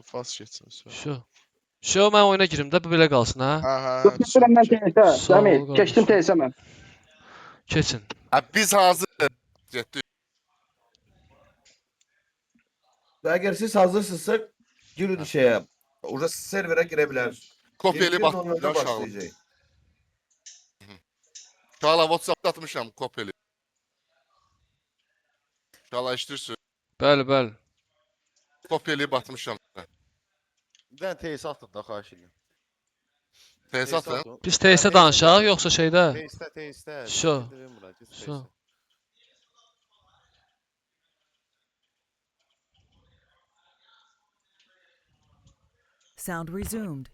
Fas geçsin. Şu mən oyuna girim də, bu belə qalsın ha. Ha. Götürürəm mən TS. Sağ ol, Cəmil, keçdim qardaşım. TS mən. Keçin. Biz hazır. Getdik. Eğer siz hazırsınızsa girin şeye. Orada servere girebilir. Kopyeli bak. Onlarda başlayacak. Şala WhatsApp'da atmışam kopyeli. Şala iştirsin. Bəli. Kopyeli batmışam. Bir dənə TS atın da, xahiş edirəm. TS atın. Biz TS danışaq, yoxsa şeydə? TS. Şu. Şu. Sound resumed.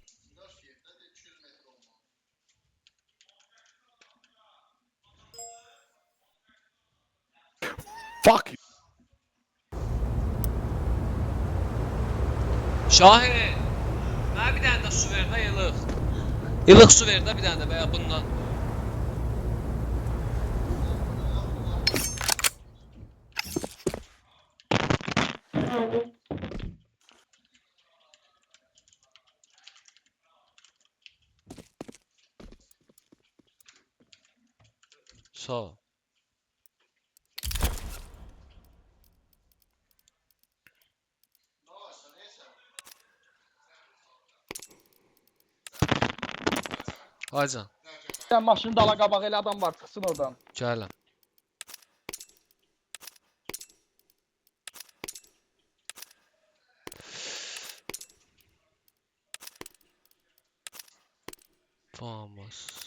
Fuck you. Şahin. Mənə bir dənə də su ver də, ilıq. İlıq su ver də bir dənə də bəya bundan. Sağ ol. Aycan, Sən maşını dala qabaq elə adam var, çıxsın oradan. gələm. Vamos.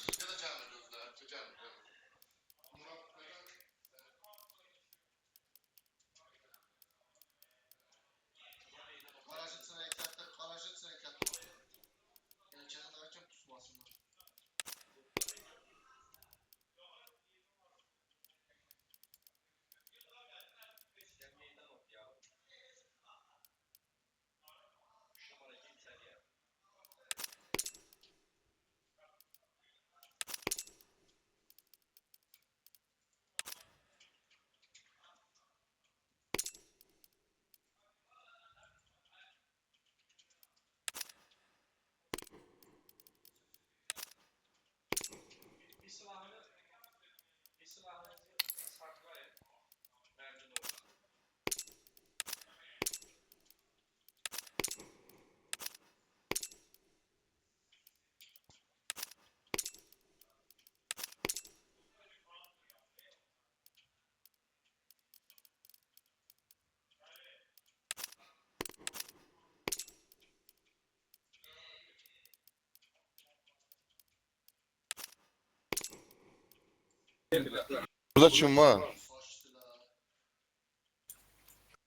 Burada kim var?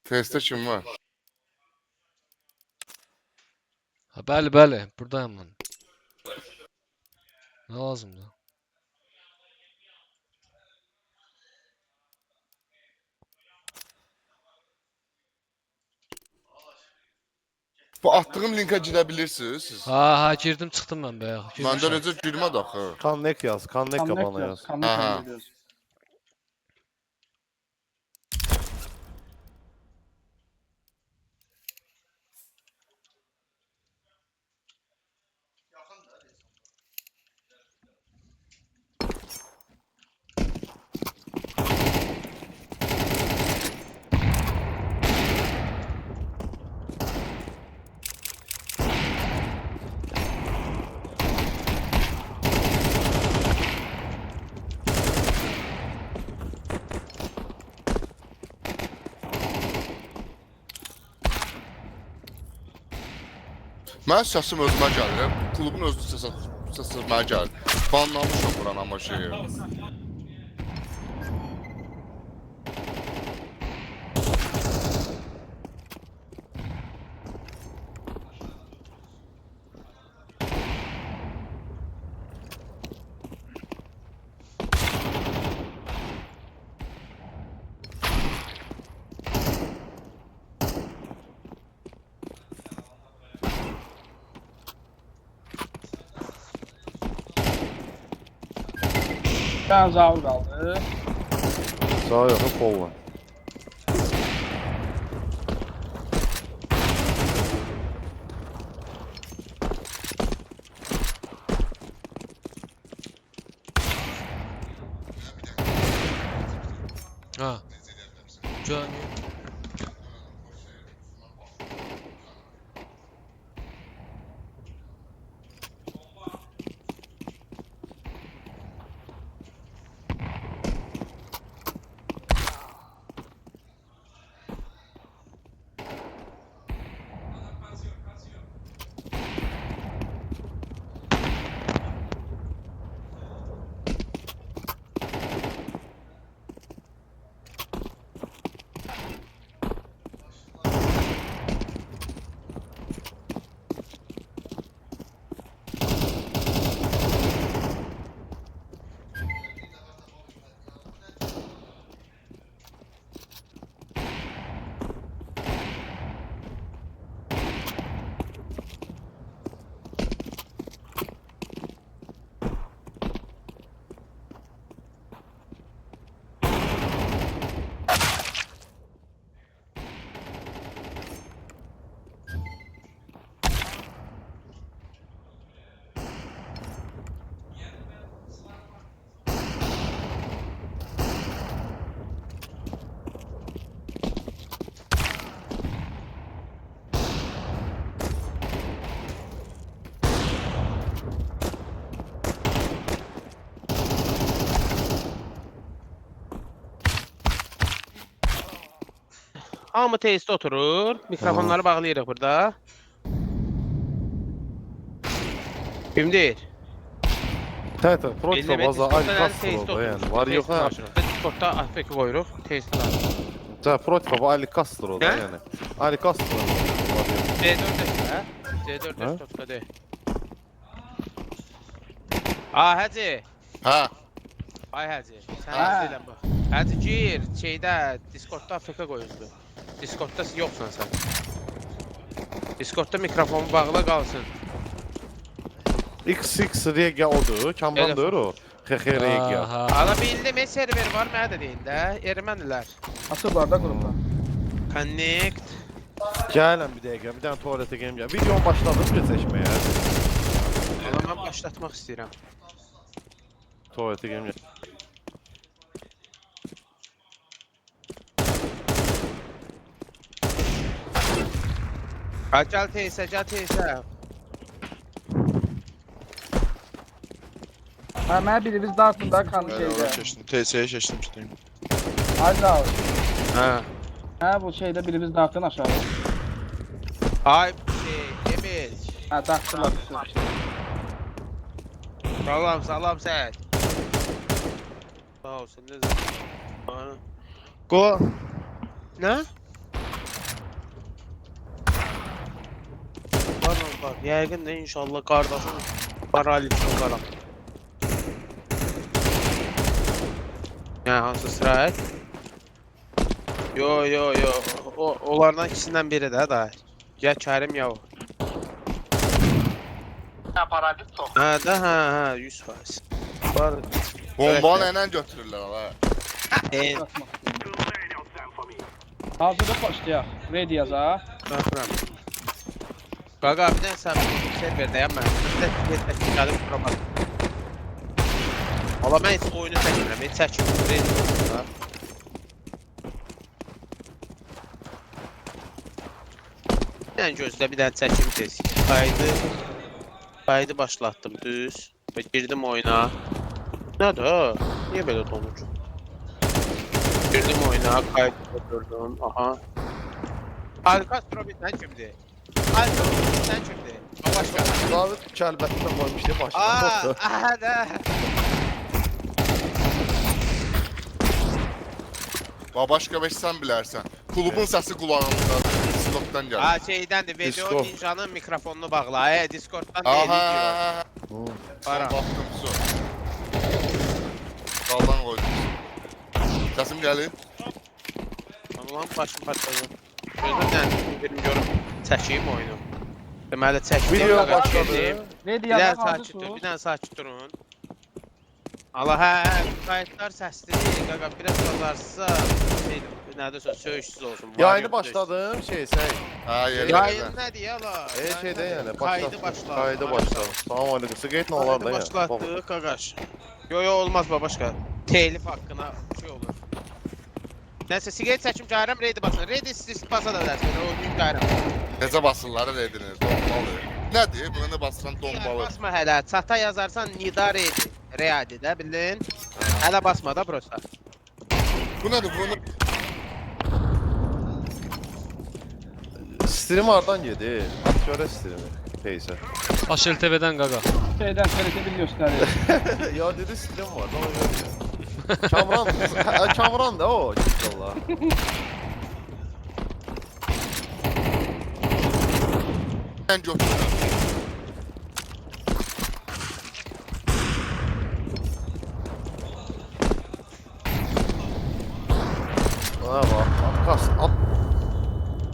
Test'te kim var? Ha, bəli, buradayım mən. Nə lazımdır? Bu attığım linka girebilirsiniz siz. Ha, girdim, çıxdım mən bəyə. Məndə necə girmədi axı. Connect yaz, Connect qabağına yaz. Aha. Mən səsim özümə gəlir. Klubun özü səsi mənə gəlir. Banlamışam buranı amma şeyi. Sən zaur qaldı. Sağ yoxu Polla. Johnny. Hamı teyzdə oturur. Mikrofonları bağlayırıq burada. Kimdir? Tete, proçla Elli baza metre Ali Discord'da Castro teyzdə da yani. oturur. Var yok ha. Discord'da AFK koyuruq. Teyzdə var. Ta proçla bu Ali Castro da Ne? yani. Ali Castro. Var yok. C4 hə? C4 Ha? Discord'da deyil. Aa, Hacı. Ha, Ay Hacı. Sən Ha. deyiləm bax. Hacı gir. Şeydə Discord'da AFK koyuldu. Discord'da yoxsan sən. Discord'da mikrofonu bağla qalsın. XX Rega odur. Kamran da o. XX Rega. Aha. Ala bildim, server var, mənə də deyin də. Ermənilər. Açıblar da qrupda. Connect. Gələn bir dəqiqə, bir dənə tualetə gelim gəl. Videonu başladım seçməyə. Ala mən başlatmaq istəyirəm. Tualetə gelim gəl. Gəl teysə, gəl teysə. Hə, mənə birimiz dartında kan Ben şeydə. ona seçtim. TS'ye seçtim işte. Ayda. Hə. Hə, bu şeydə birimiz dartın aşağı. Ay, Emil. Hə, dartdılar. Salam, salam sən. Sağ olsun, ne zaman? Go. Nə? Var. Yəqin də inşallah qardaşım paralitik olaram. Hansı İsrail? Yo. Onlardan ikisindən biri də da. Gəl Kərim yav. Hə, paralitik çox. Hə, 100%. Var. bombanı ilə götürürlər ha. Hazırda başlayaq. Ready yaza. Baxıram. Qaqa, bir dənə sən serverdəyəm mən. Gəlib quramaq. Ala, mən heç oyunu çəkmirəm, heç çəkmirəm. Yəni gözlə, bir dənə çəkim tez. Kaydı başlatdım, düz. Və girdim oyuna. Nədir o? Niyə belə donur? Girdim oyuna, kaydı gördüm, aha. Alcastro bizdən kimdir? Alcastro bizdən kimdir? Başqa. David kəlbətində qoymuşdu başına. Aha da. Babaşka beş sen bilərsən. Klubun səsi qulağımızdadır. Discord'dan gəlir. Ha, şeydəndir, video Discord. ninjanın mikrofonunu bağla. Discord'dan Aha. deyil video. Para. Baxdım su. Qaldan qoydum. Səsim gəlir. Allah'ım başım patladı. Gözümdən birini görüp çəkeyim oyunu. Deməli çəkdim. Video qaqa, başladı. girdim. Ready Bir yaza dənə sakit hazırsın. dur, bir dənə sakit durun. Allah kayıtlar səsli, qaqa biraz bazarsızsa nədirsə söyüşsüz olsun. Yayını başladım şey. Ha, yerə. Yayın nədir ya la? Şeydə yəni Kaydı başladı. Kaydı başladı. Salam aleyküm. Siqaret nə olar da Kaydı yəni. başlatdı qaqaş. Yo olmaz babaşqa. Telif haqqına şey olur. Nəsə siqaret çəkim gəlirəm, ready basın. Ready siz basa da bilərsən. O gün gəlirəm. Necə basırlar ediniz? Dombalı. Nədir? Buna ne basıram dombalı? Basma hələ. Çata yazarsan nida ready. Ready də bildin. Hələ basma da prosta. Bu nədir? Bunu Stream hardan gedir? At görə streami. Peysə. Aşil TV'den qaqa. Şeydən TRT bir göstərir. Ya dedi stream var. Ona görə. Kamran, Kamran da o inşallah. ben götürürüm. Ha bak, kas, at.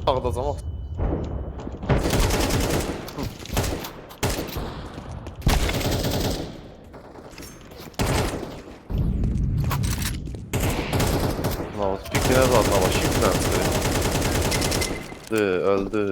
Ağdacam. Fikrinə zadına bax, şifrəndir. Öldü.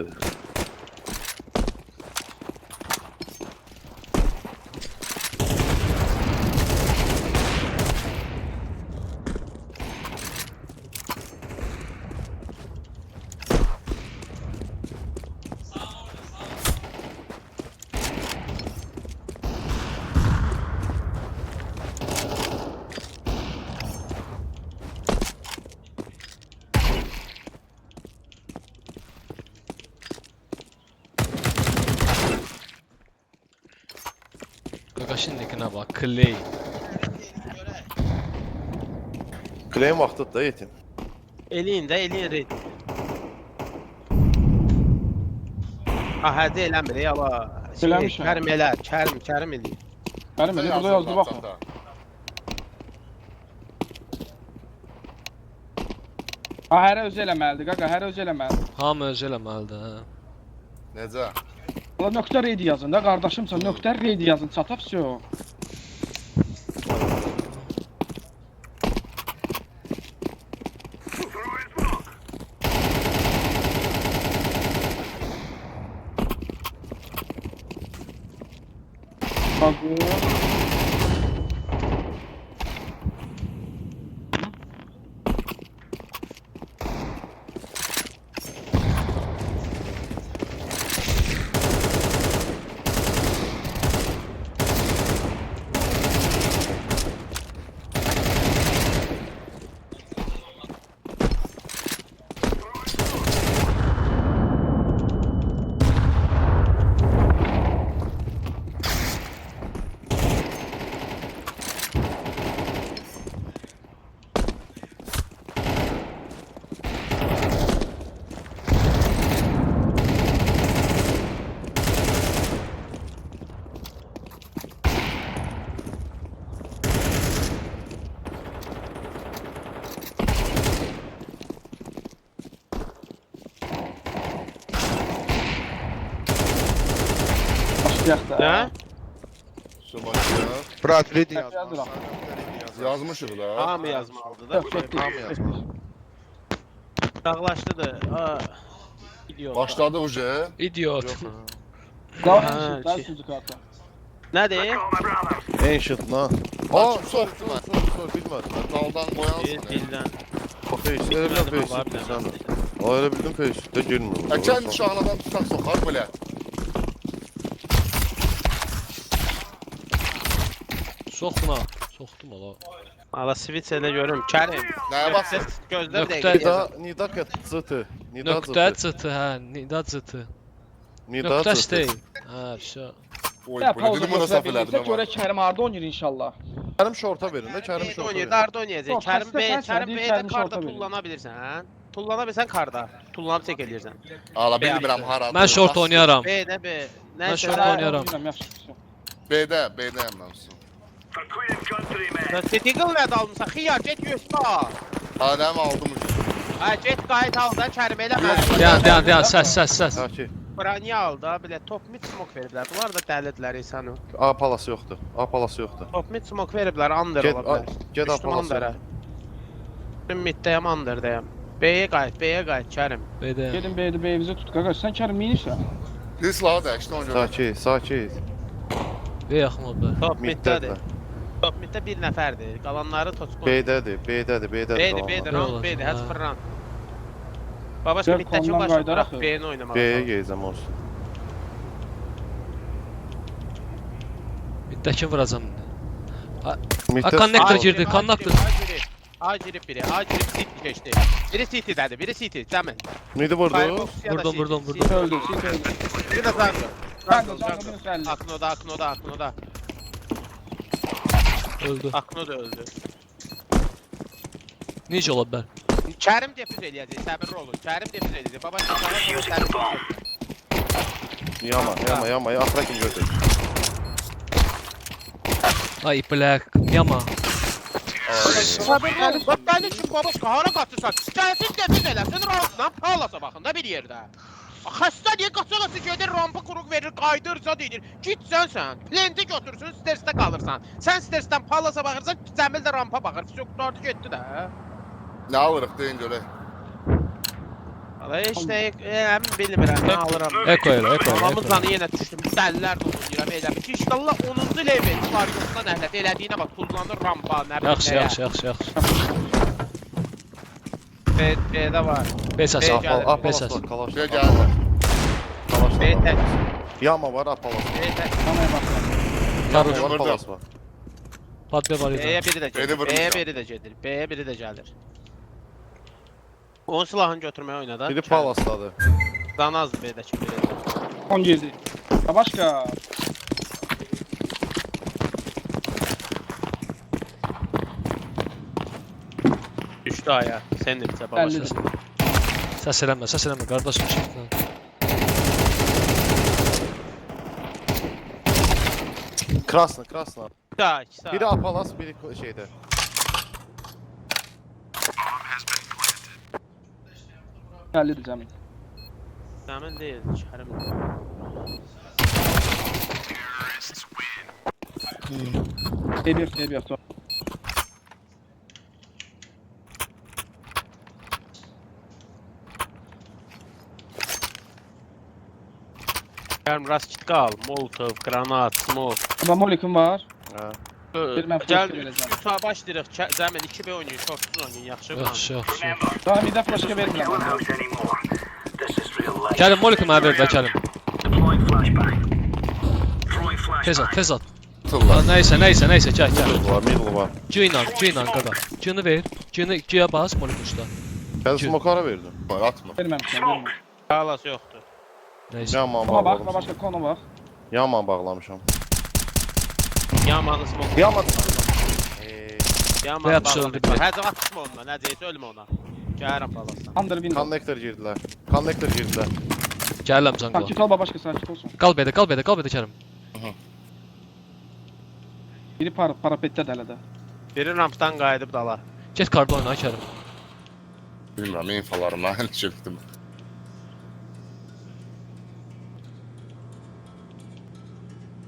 Qaqa şimdikine bak. Clay. Claim vaxtıdır da yetim. Eləyin də, eləyin ready. Hə, eləmir, yala. Eləmiş mi? Kərim elə, Kərim eləyir. Mənim elə burada yazdı baxma. Ha, hərə özü eləməlidir qaqa, hərə özü eləməlidir. Hamı öz eləməlidir, hə. Necə? Ulan nöqtə ready yazın da qardaşımsan, nöqtə ready yazın, çatap всё. Bakın. Başlayaq da. Nə? Subaşıyor. Brat ready Yazdım. yazmaz. Yazmışıq da. Hamı yazmalıdır da. Yok, çektik. Hamı yazmaz. Dağlaşdıdır. İdiot. Başladı uje. İdiot. Daha Ha, bir şey, şey. sucuk kartı. Nədir? Ancient lan. Aa, Sor, soktu lan. bilmədim. Daldan qoyansın. Dildən. Face, elə bildim face sən. O elə bildim face də girmir. Əkən şahanadan tutaq soxar belə. Soxma. Soxdum ola. Ala switch elə görüm. Kərim. Nəyə baxsın? Gözlə bir Nöqtə- dəqiqə. Nida cıtı. Nöqtə çıtı, hə. Nida çıtı. Nida Nöqtə cıtı. değil. Hə, şu. Oy, Ya bu pauza dedim buna saf götürə elədim bildirsək ama. görə Kərim harda oynayır inşallah. Kərim şorta verin də, Kərim Kerim şorta oynayır, verin. darda oynayacaq. Yok, Kerim xəstə B, sənsən, Kerim deyir, B'də Kərim karda şorta verir. tullana bilirsən. Tullana bilsən karda. Tullanıb çək eləyirsən. Ala bilmirəm haradır. Mən short oynayaram. B'də B. Mən Nəysə. short Hə, oynayıram. oynayıram, yaxşı. B'dəyəm məmsin. Tetiqil nədə almısan? Xiyar, get göstər. Adəm aldım uje. Hə, get qayıt al da Kerim elə Dayan, səs. Ha ki, Brani al da, belə top mid smoke veriblər. Bunlar da dəlidirlər insanı. A palası yoxdur. A palası yoxdur. Top mid smoke veriblər, under Get ola bilər. get A Düşdüm palası. under'a. Mən middəyəm, under'dayım. B'yə qayıt Kerim. BD. Gedin B'də B'imizi tut qaqa. Sən Kərim minirsən. Bir silahı dəyişdi ona görə. Sakit. B yaxın oldu. Top middədir. Middədir. Top middə bir nəfərdir. Qalanları toçqun. B'dədir. B'dir, qalanlar. round B'dir, has Ha. for round. Babaş Gel, middəki kondan başa qaydaraq bırak B'ni oynamaq. B'yə gezəm olsun. Middəki vuracam. Middə Connector sol. girdi, connector. A girib biri, A girib City keçdi. Biri City'dədir, biri City, Cəmin. Midi vurdu. Firebox ya da Vurdum, City, vurdum, City. vurdum. Öldü, sit öldü. Biri də Zango. Zango, Zango, minus 50. Aknoda. Öldü. Akno da öldü. Necə ola bilər? Kərim defüz eləyəcək, səbirli olun. Kərim defüz eləyəcək. Baba Kərim. Yama. Axıra kim götür. Ay black, yama. Səbirli olun. Bax mənim üçün babaşqa hara qaçırsan? Gəlsin defüz eləsin, rounddan palasa baxın da bir yerdə. Xəstə deyə qaçalası gedir, rampa quruq verir, qaydırsa deyir. Gitsən sən, plenti götürsün, stersdə qalırsan. Sən stersdən palasa baxırsan, Cəmil də rampa baxır. Füsuqlardı getdi də. Ne alırıq deyin görək. Valla işte, əmin bilmirəm, mən alıram. Eko elə, eko elə. Anamız zanı yenə düşdüm, dəllər dolayıram eləmiş. İnşallah 10-cu level Sparkos'dan əhlət elədiyinə bax, tuzlanır rampa, nə bilim Yaxşı, nəyə. yaxşı. B'də var. Beş Bey əsas. gəlir. Beş əsas. Şuraya geldi. B tək, Yama var, Apalas. B tək. Kamaya baksana. Karı. Var, Vurdu. Apalas var. Patbe var B'yə idi. biri də B'də gedir, vurmuş B'yə ya. biri də gedir, B'yə biri də gəlir. Onun silahını götürməyə oynadı. Biri Palasdadır. Danazdır B'dəki biri. 17. Ya başka. Düşdü aya, sən də bizə Belli babaşa. değil. Səs eləmə, qardaşım çıxdı. Krasna. Sağ, iki sağ. Biri Apalas, biri şeydə. Belli Cəmin. Səmin deyil, Kərim. Eybi yox. Kərim rast kit qal, molotov, granat, smoke. Burada molikum var. Hə. Bir mən Gəl, flash verəcəm. sağa başlayırıq. Cəmin 2B oynayın, shortsuz oynayın, yaxşı mı? Yaxşı. Daha bir də flaşka vermirəm. Gəlim, Molikə mənə ver də, gəlim. Tez at. Tıllar. Nəysə, gəl. Middle var. G-ilə qaqa. G-ni ver. G-yə bas, Molik uçda. Gəl smokara verdim. Atma. Verməmişəm. Qalas yoxdur. Nəysə. Yaman Kona bax, bağlamışam. başqa kona bax. Yaman bağlamışam. Yamanı smoke. Yaman. Yaman Bayaq öldü bağlamış. biri. Həcə atma ondan, həcə ölmə ona. Gəlirəm balasına. Under window. Connector girdilər. Gəlirəm sən Sakit qala. ol, başqa sakit olsun. Qal bədə, gəlim. Biri parapetdə hələ də. Biri rampdan qayıdıb dala. Get karda oyna, Kərim. Bilmirəm, infolarımdan heç çəkdim.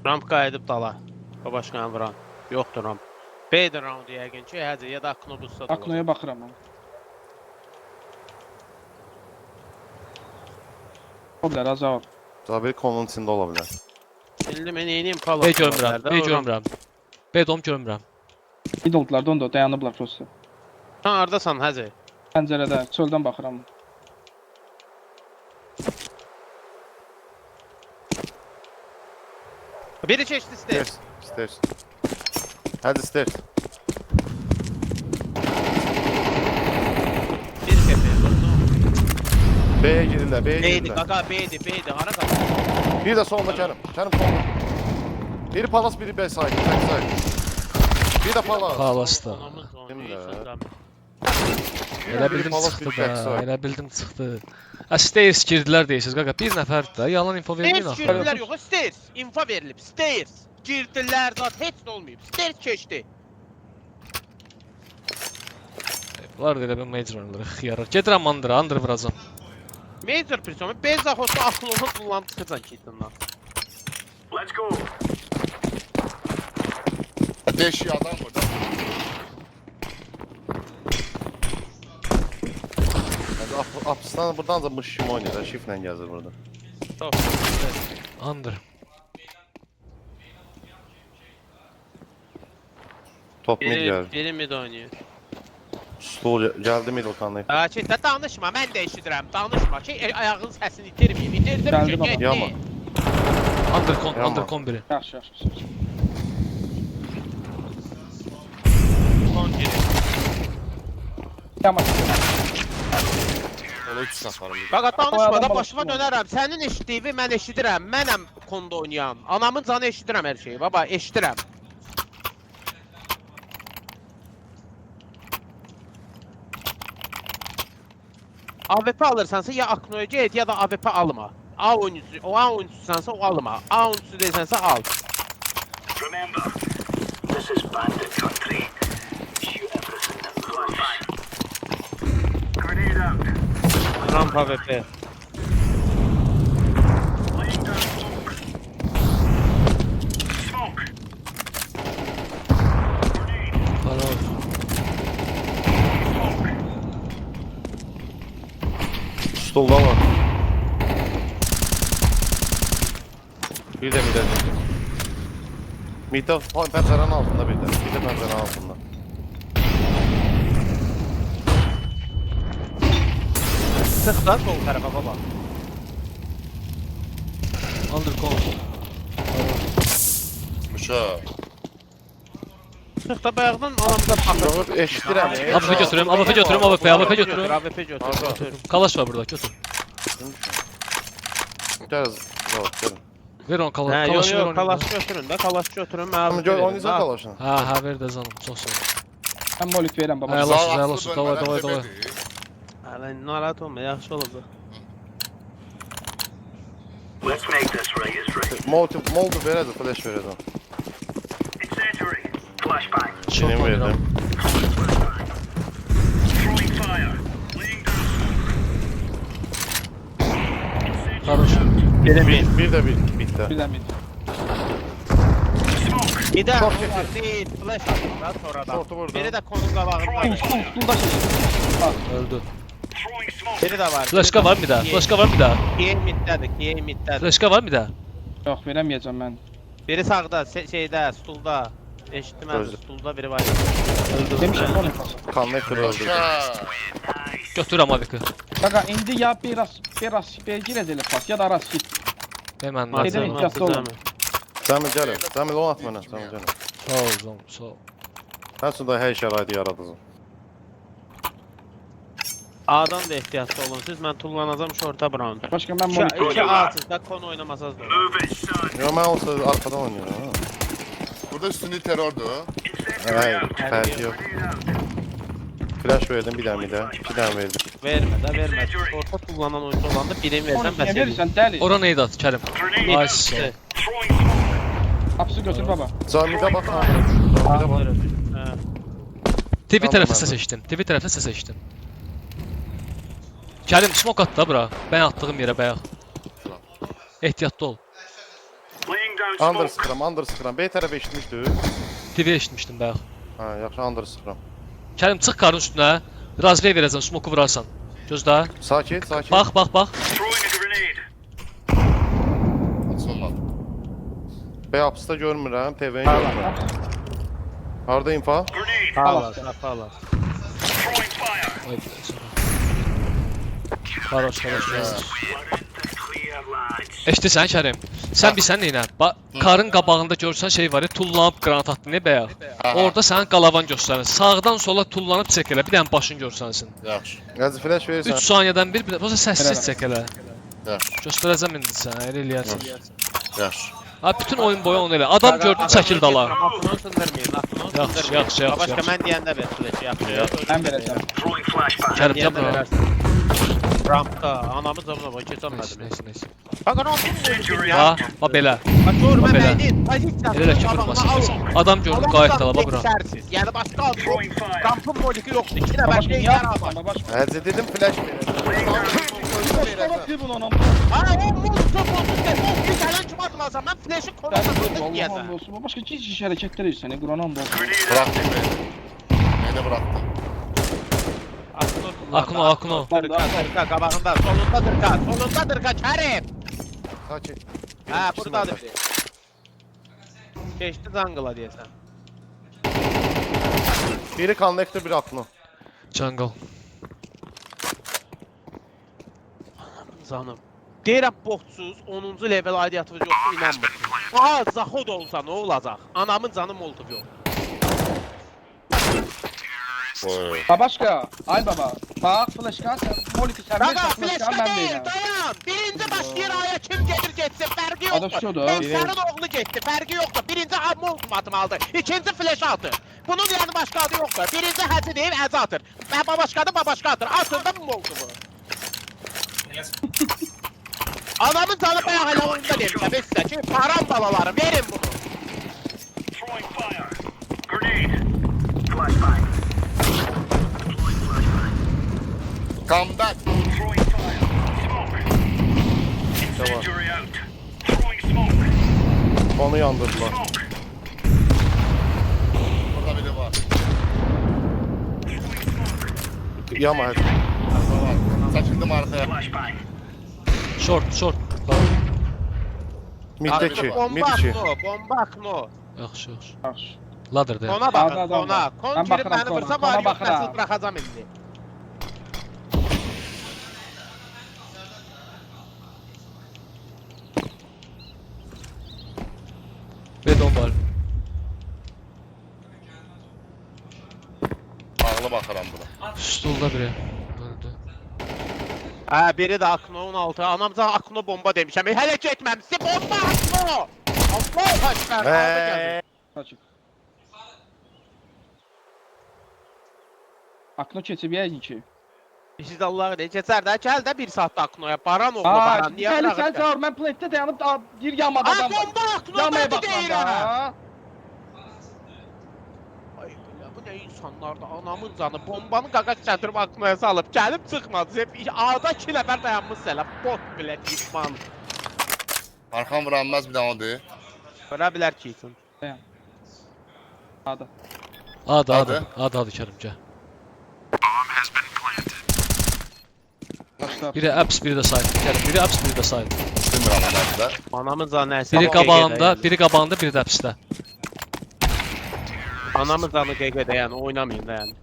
Ramp qayıdıb dala. Babaşqanı vuran. Yoxdur ramp. B'də round yəqin ki, həcə ya da Aknobusda da olur. Aknoya baxıram mən. O da razı Zabir konunun içində ola bilər. Şimdi mən neyniyim palo. B görmürəm. B dom görmürəm. Middle'larda onda dayanıblar prosto. Sən hardasan həcə? Pəncərədə, çöldən baxıram. Biri keçdi stairs. Stairs. Hadi stairs. Biri tepeye durdu. B'yə girirlər, B'di qaqa, B'di. Hara qaqa? Bir də solda Kərim. Kərim solda. Biri Palas, biri B side. Bir də Palas. Palasda. Anamız onu Kim yeyirsən, Elə bildim Palas, çıxdı bir da, backside. elə bildim çıxdı. Stairs girdilər deyirsiniz qaqa. Bir nəfərdir də, yalan info verməyin Stairs axı. girdilər yox, stairs. İnfo verilib, stairs. Girdilər zat, heç nə olmayıb. Stairs keçdi. Bunlar da elə bir major oyunları xiyarlar. Gedirəm under vuracam. Major Prism, Beyza xoşda aklını kullan çıxırsan kitdən. 5 adam burada. Apstan buradan da mış kimi oynayır. Shift'lə gəzir burada. Top. Under. Top mid geldi. Biri mid oynuyor. Stol geldi mid otanlayıb. Ki danışma, mən də eşidirəm. Danışma ki, ayağın səsini itirməyim. İtirdim Gəldi ki, baba. getdi. Yama. Undercon, Yaman. undercon biri. Yaxşı, yaxşı. Son geri. Tamam. Elə 3 səfərim. Qaqa O danışma adam da balasını başıma dönərəm. Sənin eşitdiyi mən eşidirəm. Mənəm konuda oynayan. Anamın canı eşidirəm hər şeyi. Baba, eşidirəm. AWP alırsansa ya Akno'ya get ya da AWP alma. A oyuncusu, o A oyuncususansa o alma. A oyuncusu değilsense al. Ramp AWP. Para var. Stolda var. Bir de mid'e düştü. Mid'de pencerenin altında bir de. Bir de pencerenin altında. Sık da sol tarafa baba. Undercon. Uşaq. Sık da bayağıdan anamıza patladı. Yok eşitirəm. AWP götürüyorum, AWP götürüyorum, AWP götürüyorum. AWP götür. Kalaş var burada, götür. Gel zor gelin. Ver onu Hə, kalaşı, yox, ver yox, onu. kalaş götürün də, kalaş götürün. Ama gör oynayacaq kalaşın. Ha, ver de canım, çok sağ ol. Mən molik verirəm baba. Ay, Allah. Sağ Helal aslı olsun, bölmədən davay, davay. demədi. Hələ narahat olma, yaxşı olacaq. Moldu verədi, flash verədi. Çok Çinim oynuyorum. verdim. Karış. Bir de bitti. Bir də mid. Bir də değil, flash atın da sonradan. Short'u vurdu. Biri də konun qabağında. Stulda şey. Öldü. Biri də var. Flashka var mı bir daha? Flashka var mı bir daha? Kiye middədir, kiye middədir. Flashka var mı bir daha? Yox, verəməyəcəm mən. Biri sağda, şeydə, stulda. Eşitdim Gözlə. stulda biri var. Demişəm molik. Connector öldü. Uşaq. Götür ama bir Qaqa, indi ya biraz girəcək pas, ya da aras git. Hemen Neden lazım. ihtiyaç olmadı? Cəmil gəlin. Cəmil onu at mənə. Cəmil gəlin. Sağ ol canım, sağ ol. Mən sonra hər şəraiti yaradacağım. A'dan da ehtiyatlı olun siz, mən tullanacağım short'a brown. Başqa mən molik İki verirəm. A'sızda kon oynamasaz da olur. Yo mən olsa arkadan oynuyorum. Ha. Burada üstünlük terrordur. Hayır, fərqi yox. Flash verdim bir dənə də. İki dənə verdim. Vermə də, vermə. Short'a tullanan oyuncu olanda birini versən Molik niyə bəs verirsən, dəli? Ora neydi at Kerim? Ay sağ ol. Hapsı götür baba. Camidə baxın. Camidə bax. TV Tamam, tərəfə tamam. səs eşitdim. TV tərəfə səs eşitdim. Kerim smoke at da bura. Ben attığım yere bayaq. Ehtiyatlı ol. Under sıxıram. B tərəfə eşitmişdi. TV eşitmişdim bayaq. Ha, yaxşı under sıxıram. Kerim çıx qarın üstünə. Razve verəcəm, smoke'u vurarsan. Gözlə. Sakit. Bax. Açılmadı. B apsda görmürəm, TV-ni görmürəm. Harda info? Palas. Ay, Karoş. Eşitirsən Kerim? Sən bilsən neynə? Karın qabağında görsən şey var ya, tullanıb qranat atdı ne bayaq. Orada sənin qalavan göstərir. Sağdan sola tullanıb çəkələ, bir dənə başın görsənsin. Yaxşı. Qəzi flash 3 verirsən. saniyədən bir də səssiz çəkələ. Yaxşı. Göstərəcəm indi sənə, elə eləyərsən. Yaxşı. Ha, bütün oyun boyu onu elə. Adam gördün çəkil dala. Aklını sındırmayın, Yaxşı. Başka mən deyəndə ver flash, yaxşı. Mən verəcəm. Kerim Deyəndə yapma. verərsən. Rampda, anamı zamına bak, keçənmədim. Neyse. Bakın o bir ya. Ha belə. Bak görmə Bax belə. məydin, pozisiyasını Elə ki qabağına vurmasın. alın. Adam gördü qayıt dala bura. Yetişərsiz. Yəni başqa adı yox. Rampın moliki yoxdur. İki Baba nəfər niyə şey yar yapmısan ama. baba? Həzə dedim flash verirsən. Baba tribun anam. Ana o multi o bir gələn kim atılacaq? Mən flash'ı korasam öldük Allah'ım deyəsən. olsun. Başqa heç hərəkətlər edirsən, Quranam da. Bıraktım beni. Beni bıraktım. Akno. Dırka qabağında, solunda dırka Kerim. Sakit. Ha buradadır biri. Geçdi zangıla deyəsən. Biri connector, biri akno. Jungle. Canım. Deyirəm botsuz 10-cu level aidiyyatımız yoxdur, inanmır. Aha, Zaxod olsa nə olacaq? Anamın canı molotov yox. Oy. Babaşka, ay baba. Bak flashkan sen Molik'i sen Qaqa, verirsen fleşka flashkan ben deyil, veririm. dayan! Birinci başlayır aya kim gelir getsin, fərqi yoxdur. Adapşodur. Ensarın oğlu getdi, fərqi yoxdur. Birinci molotov aldı, ikinci fleş atır. Bunun yəni başqa adı yoxdur. Birinci həzi deyib həzi atır. Babaşka atır. Atır da bu molotovu. Adamın canı bayağı hələ oyunda demişəm, sizə ki, param balaları, verin bunu. Come back. Onu yandırdılar. Burada biri var. Yama hadi. Burada var. Çəkildim arkaya. Short. Mid 2, Bomba mid 2. bomba akno. Yaxşı. Yaxşı. Ladder de. Ona baxın, Adam ona. var. Kon Ben girib baxıram məni kona, vursa kona var yox, baxıram. nəsil buraxacam indi. Bedon var. Ağlı baxıram buna. Stulda biri. Öldü. Hə, biri də akno 16. Anamca akno bomba demişəm. Hələ getməmişsə bomba akno. Allahəkbər. aldı gəldi. Açık. Akno keçib yəyin ki. Siz Allah'a ne keçər də gəl də 1 saatda aknoya. Baran oğlu Aa, baran. Niyə gəl buraxır? sən çağır, mən plantdə dayanıb bir yamada Ay adam var. bomba akno Yamaya mən baxıram deyirəm. da. Ay bu nə insanlardır, anamın canı bombanı qaqaş gətirib aknoya salıb, gəlib çıxmadı. Hep A'da 2 nəfər dayanmış sələ, bot bilə düşman. Arxam vuranmaz bir dənə odur. Görə bilər ki, üçün. Hadi. Adı Kərim gəl. Başla. Biri apps, biri də side. Kərim, biri apps, biri də side. Bilmirəm anamda. Anamın canı nəsə. Biri qabağında, biri də appsdə. Anamın canı QQ-də yəni, oynamayın da yəni.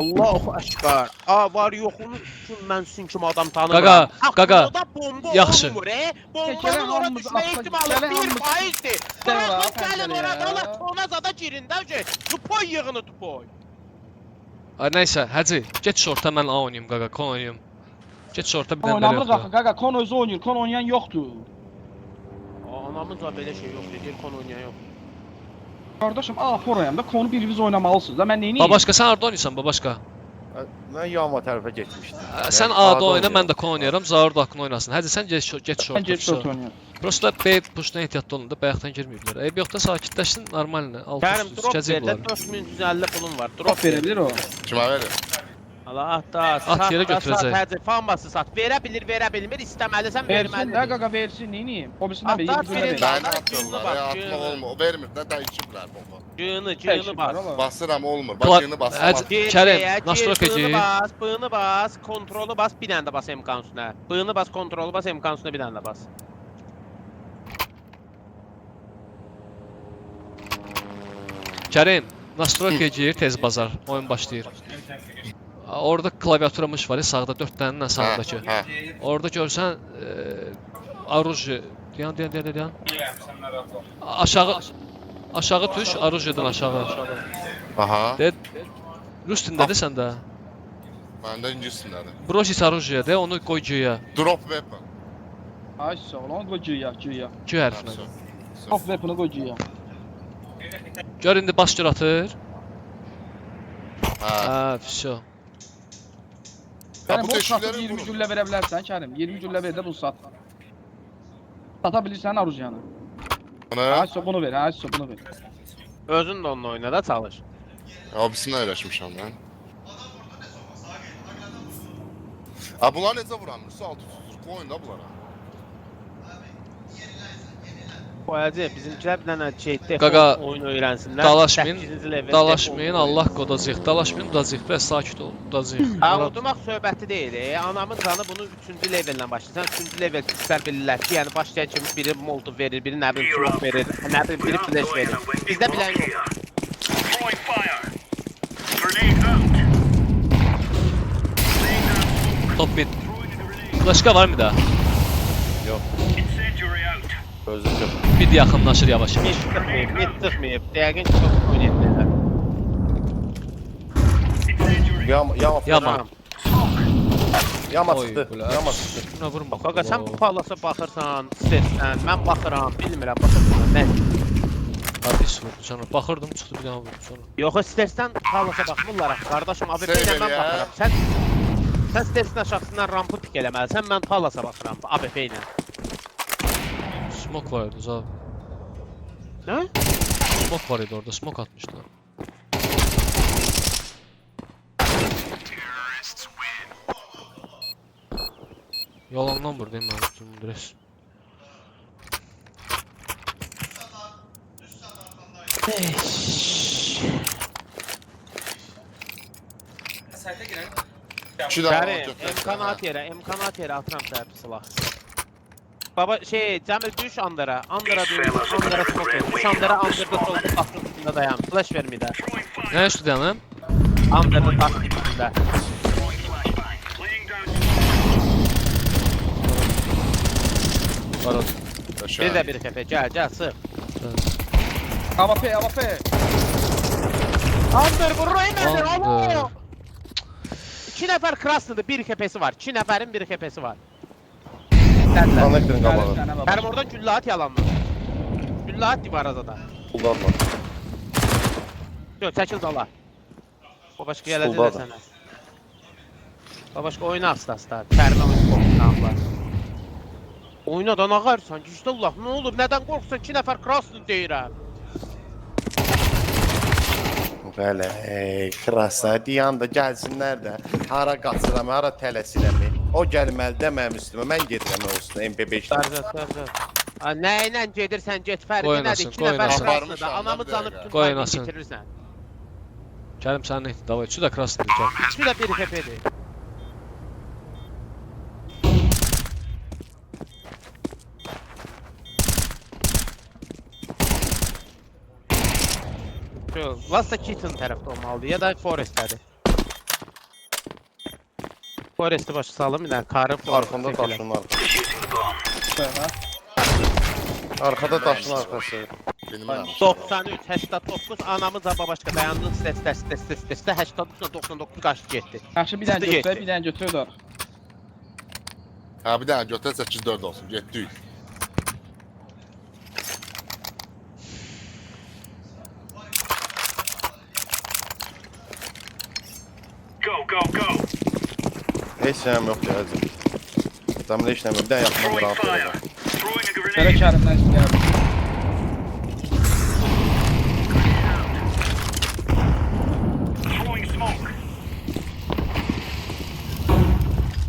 Allahu əşqər. Var yoxunu üçün mən sizin kimi adam tanımıram. Qaqa, Aknoda bomba yaxşı. olmur, Bombanın Gələn ora hamımız düşmə atla- ehtimalı gələn 1%'dir. Sən Bırakın rahat gəlin pəncərəyə. orada, tonazada girin də ki, tupoy yığını tupoy. Ay nəysə, Hacı, get shorta mən A oynayım qaqa, kon oynayım. Get shorta bir dənə belə Oynamırıq yoxdur. axı qaqa, kon özü oynayır, kon oynayan yoxdur. Anamın da belə şey yox, deyir kon oynayan yox. Qardaşım, forayam da konu biriniz oynamalısınız da, mən neyniyim? Babaşka, sən harda oynayırsan babaşka? Mən yama tərəfə getmişdim. Sən A'da oyna, mən də kon oynayıram, Zaur da akın oynasın. Hadi sən get short. Mən get short oynayıram. Prosta B pushdan ehtiyatlı olun da, bayaqdan girməyiblər. Eyb yoxda sakitləşsin, normalni. Alt Kərim üst drop sikəcək ver də bunlar. 4350 pulum var. Drop verə bilir o. Kimə verir? Allah da At yerə götürəcək. Həcə famması sat. Verə bilmir, istəməlisən Versin də verməlidir. qaqa versin, neyniyim? O birisindən At, beri at, 20 verin. verir. Məni Bak, atırlar, bak, atmaq yığını. olmur. O vermir də dəyişiblər bomba. Cığını bas. Basıram olmur. Kla- Bax yeni basıram. Həcə- Kərim, Nastroka Bığını gir. bas, bığını bas, kontrolü bas, bir dənə də bas MK-nın üstünə. Bığını bas, kontrolü bas, MK-nın üstünə bir dənə də bas. Kərim, Nastroka gir, tez bazar. Oyun başlayır. Orada klaviaturamış var ya sağda 4 dənənin sağdakı. Hə. Orada görsən oruji. Dayan. Aşağı tuş, orujidən aşağı. Aha. De rus dilindədir səndə. Məndə ingilisindədir. Brosить оружие de, onu qoy G-yə. Drop weapon. Ay sağ ol, onu qoy G-yə, G-yə. G hərfinə. Drop weapon'ı qoy G-yə. Gör indi bas gör atır. Hə. Hə, vəsə. Kərim, bu o satıb deşiklərin 20 vurun. güllə verə bilərsən Kərim. 20 güllə ver də bunu sat. Sata bilirsən Aruziyanı. Bunu Ay sağ bunu ver, ay sağ bunu ver. Özün də onunla oyna da çalış. abisini öyrəşmişəm mən. Bunlar necə vuranmırsa altı tutur. Qoyun da bunlara. Qoyacaq, bizimkilər bir dənə Qaqa, oyun öyrənsinlər. Dalaşmayın, 8-ci level dalaşmayın, defol oyun. Allah qodacaq. Dalaşmayın, udacaq. Bəs sakit ol, udacaq. Ha, udmaq söhbəti deyil. Anamın canı bunu 3-cü leveldən başlayır. Sən 3-cü level istər bilirlər ki, yəni başlayan kimi biri molotov verir, biri nə bilim smoke verir, nə bilim biri flash verir. Bizdə bilən yox. Top mid. Başka var mı daha? Gözlük yok. Mid yaxınlaşır yavaş yavaş. Mid tıkmayıp. Dəqiq çox oynayırlar. Yama Yama. Yama Oy, çıxdı. ulan. Yama çıxdı. Buna vurma. Qaqa sən bu palasa baxırsan, stresən, mən baxıram, bilmirəm, baxırsan, nə? Pis vurdu sonra. Baxırdım çıxdı bir daha vurdu sonra. Yox, stresən palasa baxmırlar. Qardaşım, AWP ilə Seyr mən elə. baxıram. Sən stresin aşağısından rampı pik eləməlisən, mən palasa baxıram, AWP ilə. Smoke var idi zaten. Nə? Smoke var idi orada. Smoke atmışlar. Yalandan buradayım ben. Bütün dres. İki dənə Bəli, götür. imkanat yerə atıram sənə bir silah. Baba Cəmil düş Andara, Andara düş, Andara smoke ver. Düş Andara, Andırda solda taxtın üstündə dayan. Flash vermə də. Ne üstüdənim? Andırda taxtın üstündə. Var Bir də bir kəfə, gəl, sıx. AWP, AWP. Andır, vurur Ender, Andır. alo! 2 nəfər Krasnıdır, bir kəpəsi var. 2 nəfərin bir kəpəsi var. Sənlər. Connector'ın qabağı. Mənim oradan güllə at yalanmır. Güllə at divaraza da. Kullanma. Yox, çəkil dala. O başqa gələcək də Soldadır. sənə. O başqa oyna asta-asta. Tərmə oyna. Oyna da nağarsan, gücdə Allah, nə olub? Nədən qorxursan? 2 nəfər Krasnı deyirəm. Bəli, krasa deyəndə gəlsinlər də. Hara qaçıram, hara tələsirəm. O gəlməli də mənim üstümə. Mən gedirəm olsun MP5-dən. Sərzət. Nə ilə gedirsən, get fərqi Oynasın, nədir? 2 nəfər oynasın. Krasnıdır. Anamı Aparmışam canıb da bütün Qoy fayını oynasın. bitirirsən. Kerim sen neydi? Davay. Şu da krasın diyeceğim. Şu da bir kəpədir. Şu, Lasta Kitten tərəfdə olmalıdır ya da Forest'dədir. Forest'i başa salım, bir dənə karı Arxında daşın arxası. Arkada daşın arxası. Bilmirəm. 93, 89, anamıza babaşqa dayandı, stresdə 89, 99 qaçdı getdi. Yaxşı bir dənə Çıxdı götürək, getdi. bir dənə götürək də. Ha bir dənə götür 8-4 olsun. Getdik. Heç şeyim yox gələcək. Tamam heç nəyim yox. Bir dənə yaxından qıram verəcəm. Belə Kərimdən istəyirəm.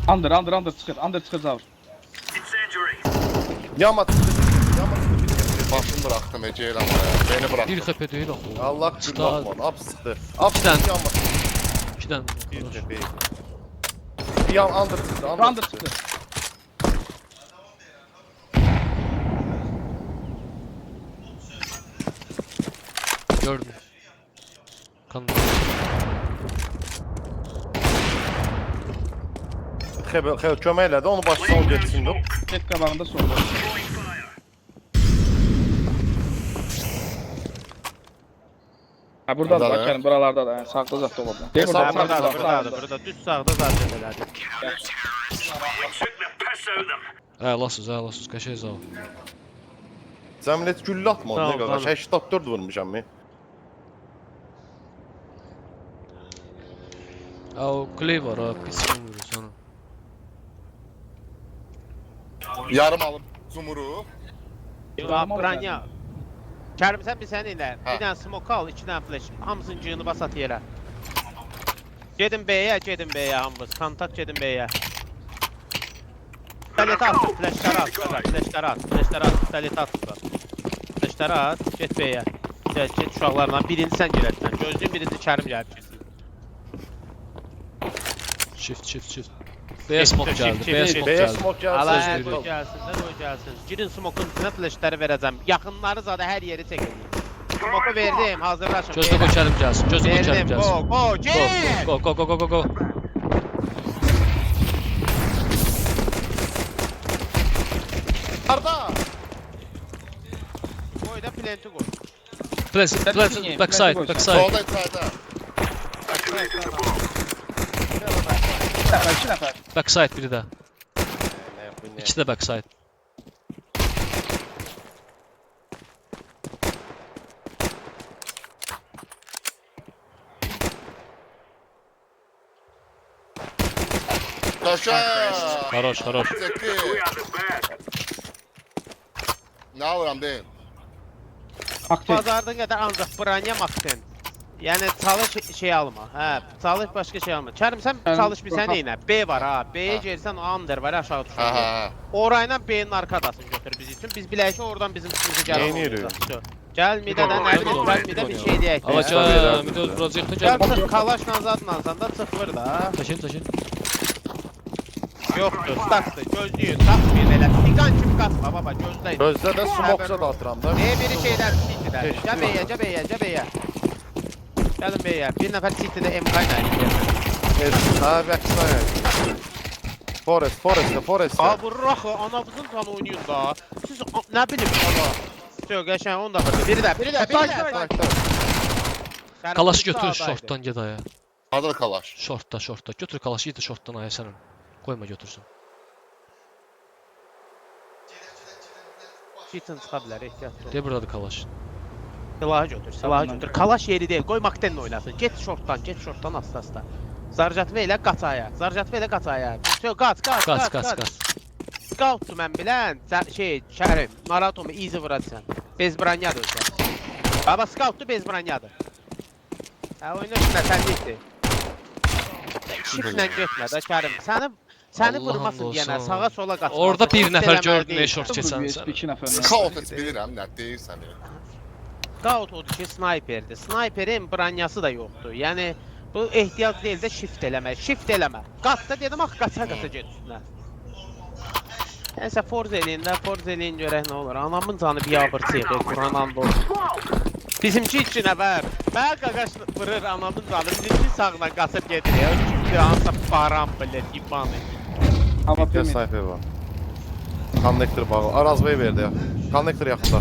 Under çıxır zavr. Yama çıxdı. Yama çıxdı. Başını bıraxdım, ece eləmə. Beni Bir bıraxdım. xəpə deyil axı. Allah Çıxdı. qırmaqman. Ab sıxdı. Ab İki dənə. sıxdı yama. 2 dənə. Bir dəfə. Bir yan under çıxdı. Under çıxır. Gördüm. Kandı. Xeyr, kömək elədi. Onu başına o getsin də. Get qabağında solda. Ha buradadır Burada bak da. Kərim, buralarda da. Yəni sağda zət da orada. Burada, düz sağda zaten elədi. Əlasız, qəşəng zav. Cəmilət güllə atmadı Sağ nə ol, qardaş. canım. 84 vurmuşam mən. O Clay var ha, pis vurur sana. Yarım alıb Zumuru. Branya. Kərim sən bir səni ilə. Hə. Bir dənə smoke al, 2 dənə flash. Hamısının cığını bas at yerə. Gedin B'yə hamınız. Kontakt gedin B'yə. Pistolet at, flashları at, flashları at, pistolet at burada. Flashları at, get B'yə. Get uşaqlarla, birinci sən girərsən. Gözlüyün birinci Kərim gəlib girsin. Shift. B smoke geldi. B smoke B geldi. smoke Ala gəlsə hər qoy gəlsin, də qoy gəlsin. Girin smoke'un üstünə flashları verəcəm. Yaxınları zadə hər yeri çəkəcək. Smoke'u verdim. Hazırlaşın. Gözlə qoy Kərim gəlsin. Gözlə qoy Kərim Verdim. gəlsin. Go, get! Go, go, go, go, go, go. Arda! Koy da plant'i koy. Press, backside, backside. Solda içeride. İki nəfər. Backside biri də. İkisi də backside. Taşa. Haroş, haroş. Zeki. Ne alıram deyim. Aktiv. Bazardığın qədər ancaq branya makten. Yəni çalış şey alma. Hə, çalış başqa şey alma. Kərim sən Mən çalış bir sən baxa- eynə. B var ha. B'yə Ha. gəlsən o under var aşağı düşür. Ha ha ha. Orayla B'nin arkadasını götür biz üçün. Biz bilək ki oradan bizim üstümüzə gəlir. Yenirik. Gəl midədən nə bilim, gəl midə bir şey deyək. Ala də. gəl, bir də projektə Gəl gəl. çıx kalaşla zadla da çıxır da. Çəkil, çəkil. Yoxdur, staktır, gözləyin, takmayın elə. Tiqan kimi qatma baba, gözləyin. Gözdə də smokça da atıram da. Biri şeylər City'də. Keçdi. Gəl B'yə, gəl B'yə, gəl B'yə. Gəlin B'yə. Bir nəfər City'də MK ilə gəlir. Ha, backside. Forest. Aa vurur axı, anabızın tanı oynayın da. Siz nə bilim baba. Çox qəşəng 10 dəfə. Biri də. Kalaşı götür shortdan get aya. Adır kalaş. Shortda. Götür kalaşı git shortdan aya sənin. Qoyma götürsün. City çıxa bilər, ehtiyatlı ol. De buradadır kalaş. Silahı götür. Kalaş yeri deyil, qoy Maktenlə oynasın. Get shortdan asta-asta. Zarjatve ilə qaçaya. Qaç. Scout'tu mən bilən. Kərim, Naratomu easy vuracaqsan. Bezbranyadır özlər. Baba Scout'tu Bezbranyadır. Hə, oyna üstünə sənlikdir. Shiftlə getmə də Kərim. Səni Allah'ım vurmasın olsun. deyənə sağa sola qaçma. Orada bir nəfər Eləməli gördün deyil. short keçən sən. İki nəfər. Scout et bilirəm nə deyirsən. Scout odur ki, sniperdir. Sniperin branyası da yoxdur. Yəni bu ehtiyac deyil də shift eləmə. Qaç da dedim axı qaça get üstünə. Nəysə forz eləyin görək nə olur. Anamın canı biabırçı yığır, Quran and olsun. Bizimki 2 nəfər. Mən qaqaş vurur anamın canı. Bizimki sağdan qaçıb gedir ya. Kimdir hansısa baran bilet, imanı. Hava Bir pemir. sniper var. Connector bağlı. Arazvay verdi ya. Connector yaxında.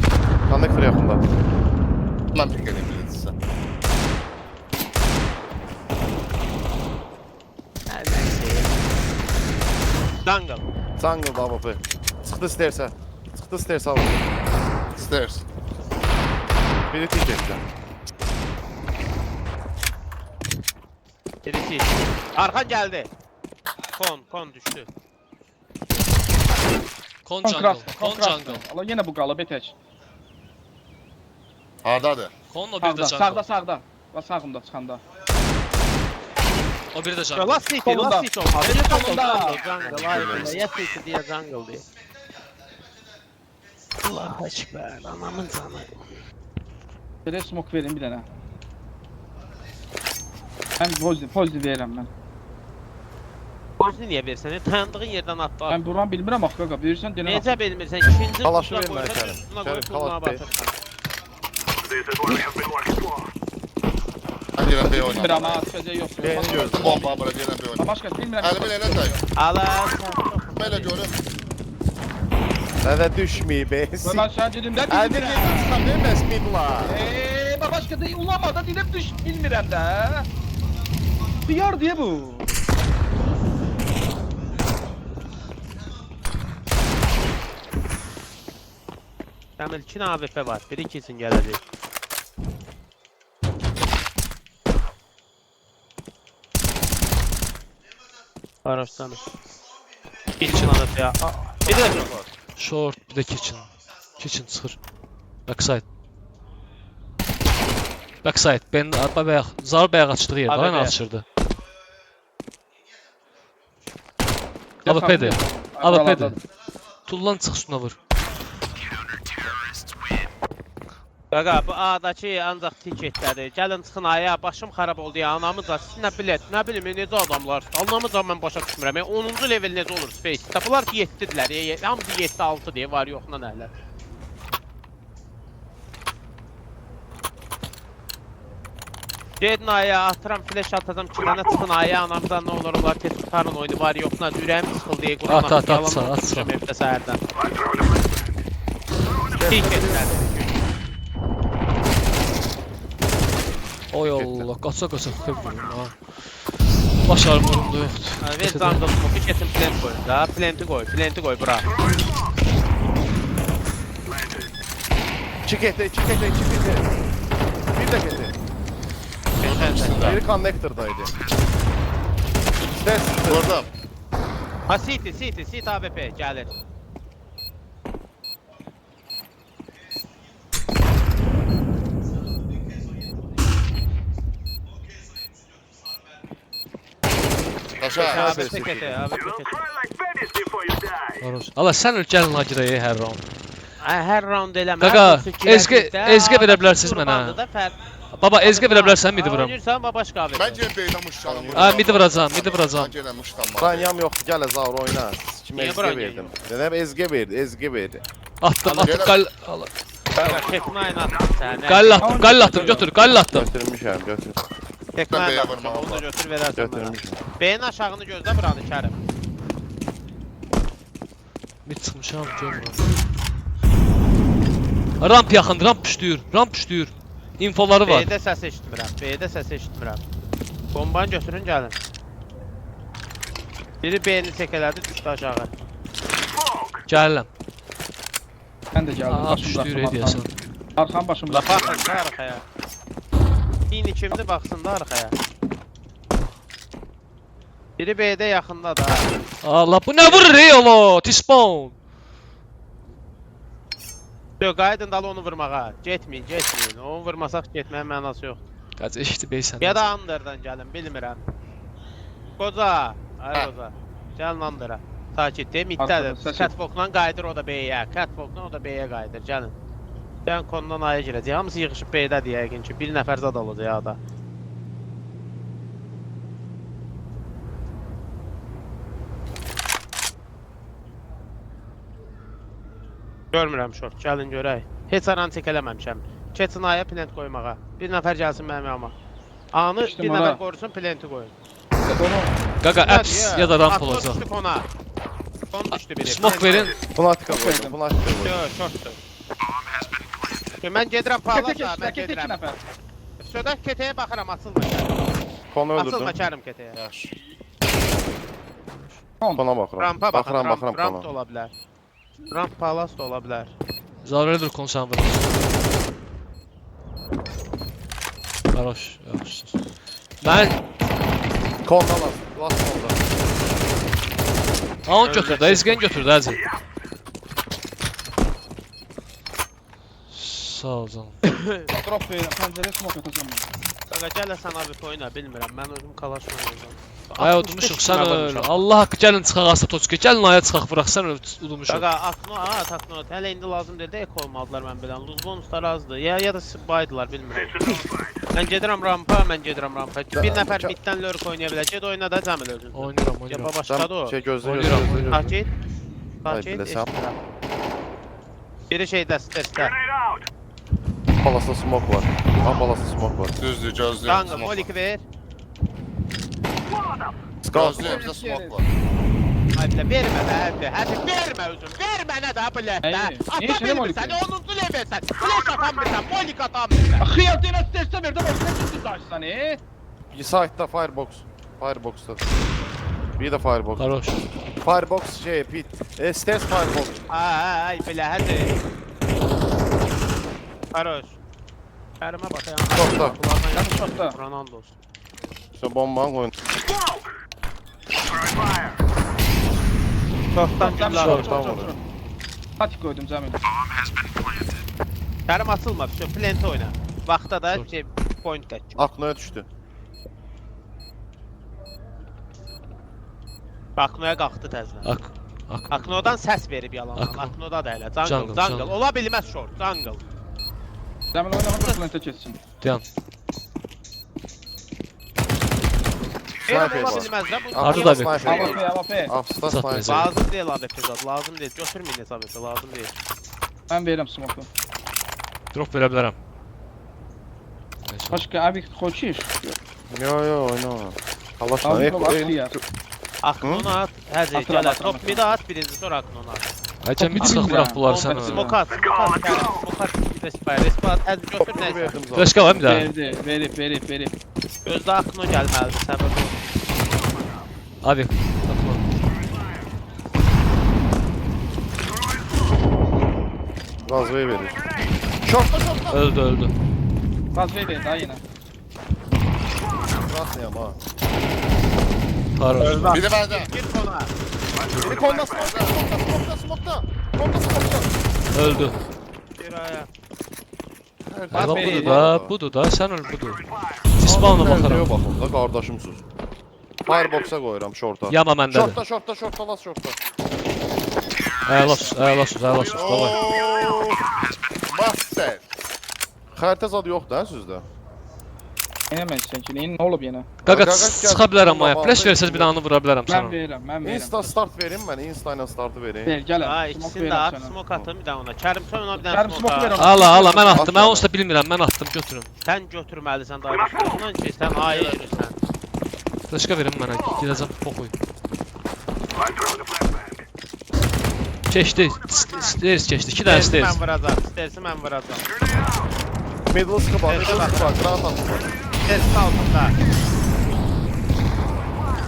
Mən pik edeyim bilirsən. Jungle. Da AWP. Çıxdı stairs'e. Aldı. Stairs. Biri tik etdi. Birisi. Arxan gəldi. Kon düşdü. Con Kontrast. jungle. Allah yenə bu qalıb tək. Hardadır? Con o bir də Sağda. jungle. Və sağımda çıxanda. O bir də jungle. Last hit Solunda. oldu. Solunda. Jungle, aynen. Yes hit diye jungle diye. Allah ekber, anamın canı. Belə smoke verin bir dənə. Mən pozitiv verirəm mən. Boşunu niye versen? Tanıdığın yerden attı. Mən vuran bilmirəm axı qaqa. Verirsən denə. Necə bilmirsən? İkinci Kalaşı tuşuna verin mənə qoysan, Kərim. üstünə Kərim, qoyub puluna kalaş bey. batırsan. Mən deyirəm B Bilmirəm oynayam. ha, çıxacaq yoxdur. Beyni gördüm. Bomba bura deyirəm B oynayam. Başqa bilmirəm. Əlimi elə dayı. Allah Belə görüm. Hələ düşməyib. Mən sən dedim də Əldə bilmirəm. gedirsən, bilməz midla. Başqa da ulamadan dinib düş bilmirəm də. Diyar diye bu. Kamil 2 AWP var. Biri kesin gələcək. Araçtan. İlkin AWP ya. Bir də çox var. Short, bir də kitchen. Kitchen çıxır. Backside. Ben arpa bayaq, zar bayaq açdığı yer var, AWP. nə açırdı? AWP-dir. AWP-dir. Tullan çıx üstünə vur. Qaqa bu A'dakı ancaq tiketlədir. Gəlin çıxın aya, başım xarab oldu ya. Anamız da siz nə bilim necə adamlar. Anamız da mən başa düşmürəm. 10-cu level necə olur Space? Tapılar ki 7-dirlər. Hamısı 7-6 deyə var yoxla nələr. Gedin aya atıram flash atacağım çilana çıxın aya anamdan ne olur olar tez tutarın oyunu var yoxsa ürəyim sıxıldı deyə Quran At, at, at, at, at. evdə səhərdən. İlk etlər. Oy Allah, qaça xıvırım ha. Başarmırım da yoxdur. Ver jungle smoke kesin plant koy. Da planti koy bura. Çık ete. Bir de kete. Biri konnektordaydı. Stairs. Gördüm. Ha CT AWP gəlir. Taşa. AWP kete. Varoş. Allah sən öl gəlin ha girək hər round. Hər round eləmə. Qaqa, yoxsa girəcəkdə, ezgə verə bilərsiniz mənə. qurbandı da fərq. Baba ezgə verə bilərsən midi vuram. Oynayırsan başqa AWP. Bence beynamış canım. Ha midi vuracağam. Bence de muştan Ranyam yok. Gel Zaur oyna. Kime Niye ezge bırak verdim. Hep ezge verdi. Attım Allah. gal. Qaqa, Teknayın attım səni. Gal attım götür. Götürmüşəm, götür. Teknayın Beye attım. vurmam Onu da var. götür verərsən mənə. Götürmüşəm. Beyin aşağını gözlə buranı Kərim. Mid çıxmışam görmürəm. Ramp yaxın, ramp püşdür. İnfoları var. B'də səs eşitmirəm. Bombanı götürün gəlin. Biri B'ni çəkələdi, düşdü aşağı. Gəlirəm. Ben de geldim. Aa püşdür edəsən. Arkan başımda. La baxın da arxaya. Bini kimdi baxsın da arxaya. Biri B'də yaxında da. Allah bu nə vurur ey ola? T-spawn. Yox, qayıdın dal onu vurmağa. Getməyin. Onu vurmasaq getməyin mənası yox. Qaç eşitdi bey sən. Ya da Under'dan gəlin, bilmirəm. Qoca, ay qoca. Gəlin Under'a. Sakitdir, middədir. Arxada səs yox. Catwalk'dan qayıdır o da B'yə. O da B'yə qayıdır, gəlin. Gəlin kondan aya girəcək. Hamısı yığışıb B'dədir yəqin ki. Bir nəfər zad olacaq ya da. Görmürəm short, gəlin görək. Heç aranı çək eləməmişəm. Keçin aya plant qoymağa. Bir nəfər gəlsin mənim yanıma. Anı İşte bir bana. nəfər qorusun, planti qoyun. Qaqa apps ya da ramp olacaq. Düşdü kona. Kon düşdü biri. Smoke verin. Fnatica koydum. Yox, shortdur. Mən gedirəm Kete palasa, geç. mən Kete iki gedirəm. nefer. Södə ketəyə baxıram, açılma Kərim. Konu Açılma öldürdüm. Kərim ketəyə. Yaş. Kona bakıram. Rampa baxıram, Bakıram ramp da kona. ola bilər. Ramp palas da ola bilər. Zararlıdır konsan vur. Varoş. Yaxşı. Mən Kona lan. Last konda. Onu götürdü, ezgən götürdü Əzi. Sağ ol canım. Drop verin. Pencereye smoke atacağım ben. Qaqa gələ sən abi oyna, bilmirəm. Mən özüm kalaşmayacağam. Ay udmuşuq sən öl. Allah haqqı gəlin çıxaq Asatoçki. Gəlin aya çıxaq vuraq sən öl udmuşuq. Qaqa Takno, hələ indi lazım deyil də ek olmalılar mən bilən. Luz bonuslar azdır. Ya da baydılar, bilmirəm. Mən gedirəm rampa. Bir nəfər middən lurk oynaya bilər. Ged oyna da Cəmil özün. Oynayıram. Ya başladı o. Şey gözlə Oynayıram, gözlə. Sakit. Ay, bilesem. eşidirəm. Biri şeydə, stresdə. Palasda smoke var. Palasda smoke var. Düzdür, gözlüyorum. Kanka, smoke var. Molik ver. Scout Gözlüyorum, bizde smoke var. Ay bilə, vermə də, hədi vermə özün. Vermə nə də, bilə. Ey, niye şimdi Molik Ata bilmirsən, ver? 10-cu levelsən. Flash atamırsan, Molik atamırsan. Hıyatıyla stresle verdim. O ne tuttu taşsan Site'da Firebox. Firebox'ta. Bir de Firebox. Varoş. Firebox şey pit. Stairs Firebox. Ay bilə, hədi. Karoş. Kərimə baxayam. Şortda. Yanlış şortda. Ronaldo olsun. İşte bombanı koyun. Şortdan Cemil güllər. çok Şorttan çok vurdu. çok. Patik koydum Cemil. Kərim atılma, şu plant oyna. Vaxta da şey point tək. Aknoya düştü. Aknoya qalxdı təzədən. Aknodan səs verib yalandan. Akno. Aknoda da elə. Jungle. Jungle. Ola bilməz short. Jungle. Cemil oynamak plante kessin. Dayan. Elə Sniper ola var. bilməz də bu. Harda da bir. Sniper var. AWP. Afsta Zat sniper. mesela. Lazım deyil abi epizod. Lazım deyil. Götürməyin hesabı. Lazım deyil. Ben veririm smoke'u. Drop verə bilərəm. Neyse. Başka abi koçiş. Yo yo oyna. Allah'tan Abi hep bak Aklını at. Hadi Atıram, gel. atıram, Top mid at birinci sonra aklını at. Həcəm bir Topu çıx bilmirəm. bıraq bunları sən. Topu Smoke at. Smoke at. Respa at. Hadi götür neyse. verdim zaten. Flaşka var bir daha. Verip. Gözde aklına gelmelidir səbəb o. Abi. Razvaya verir. Şortla şortla. Öldü. Baz ver daha yine. Rasnıyam ha. Karol. Biri bende. Gir kona. Biri konda smokta. Öldü. Gir aya. Baba Bas budur beni. da, budur da, sən öl budur. Spawn'a Bakıram. baxıram. Baxın da qardaşımsınız. Firebox'a qoyuram şorta. Yama məndədir. Şorta, las şorta. Əlasız, baba. Master. Xəritə zad yoxdur hə sizdə? Hemen sen ki ne olub yenə? Qaqa Qaqa, çıxa bilərəm maya. Flash versəz bir anı vura bilərəm Mən sənə. verirəm. Insta start verin mən, Insta ilə startı verin. Ver gəl. Ha ikisini de at. Smoke atın bir daha ona. Kerim sen ona bir Kerim tane smoke smoke ver at. ona. Ala, mən atdım. Mən onsuz da bilmirəm. Mən atdım, götürün. Sen götürmelisin daha başlasından ki sen A'ya yürürsen. Flashka verin mənə. Gedəcəm poxuy. Keçdi. Stairs keçdi. 2 dənə stairs. Ben vuracağım. İstersin ben vuracağım. Middle sıkı var, granat atın. İstersin altında.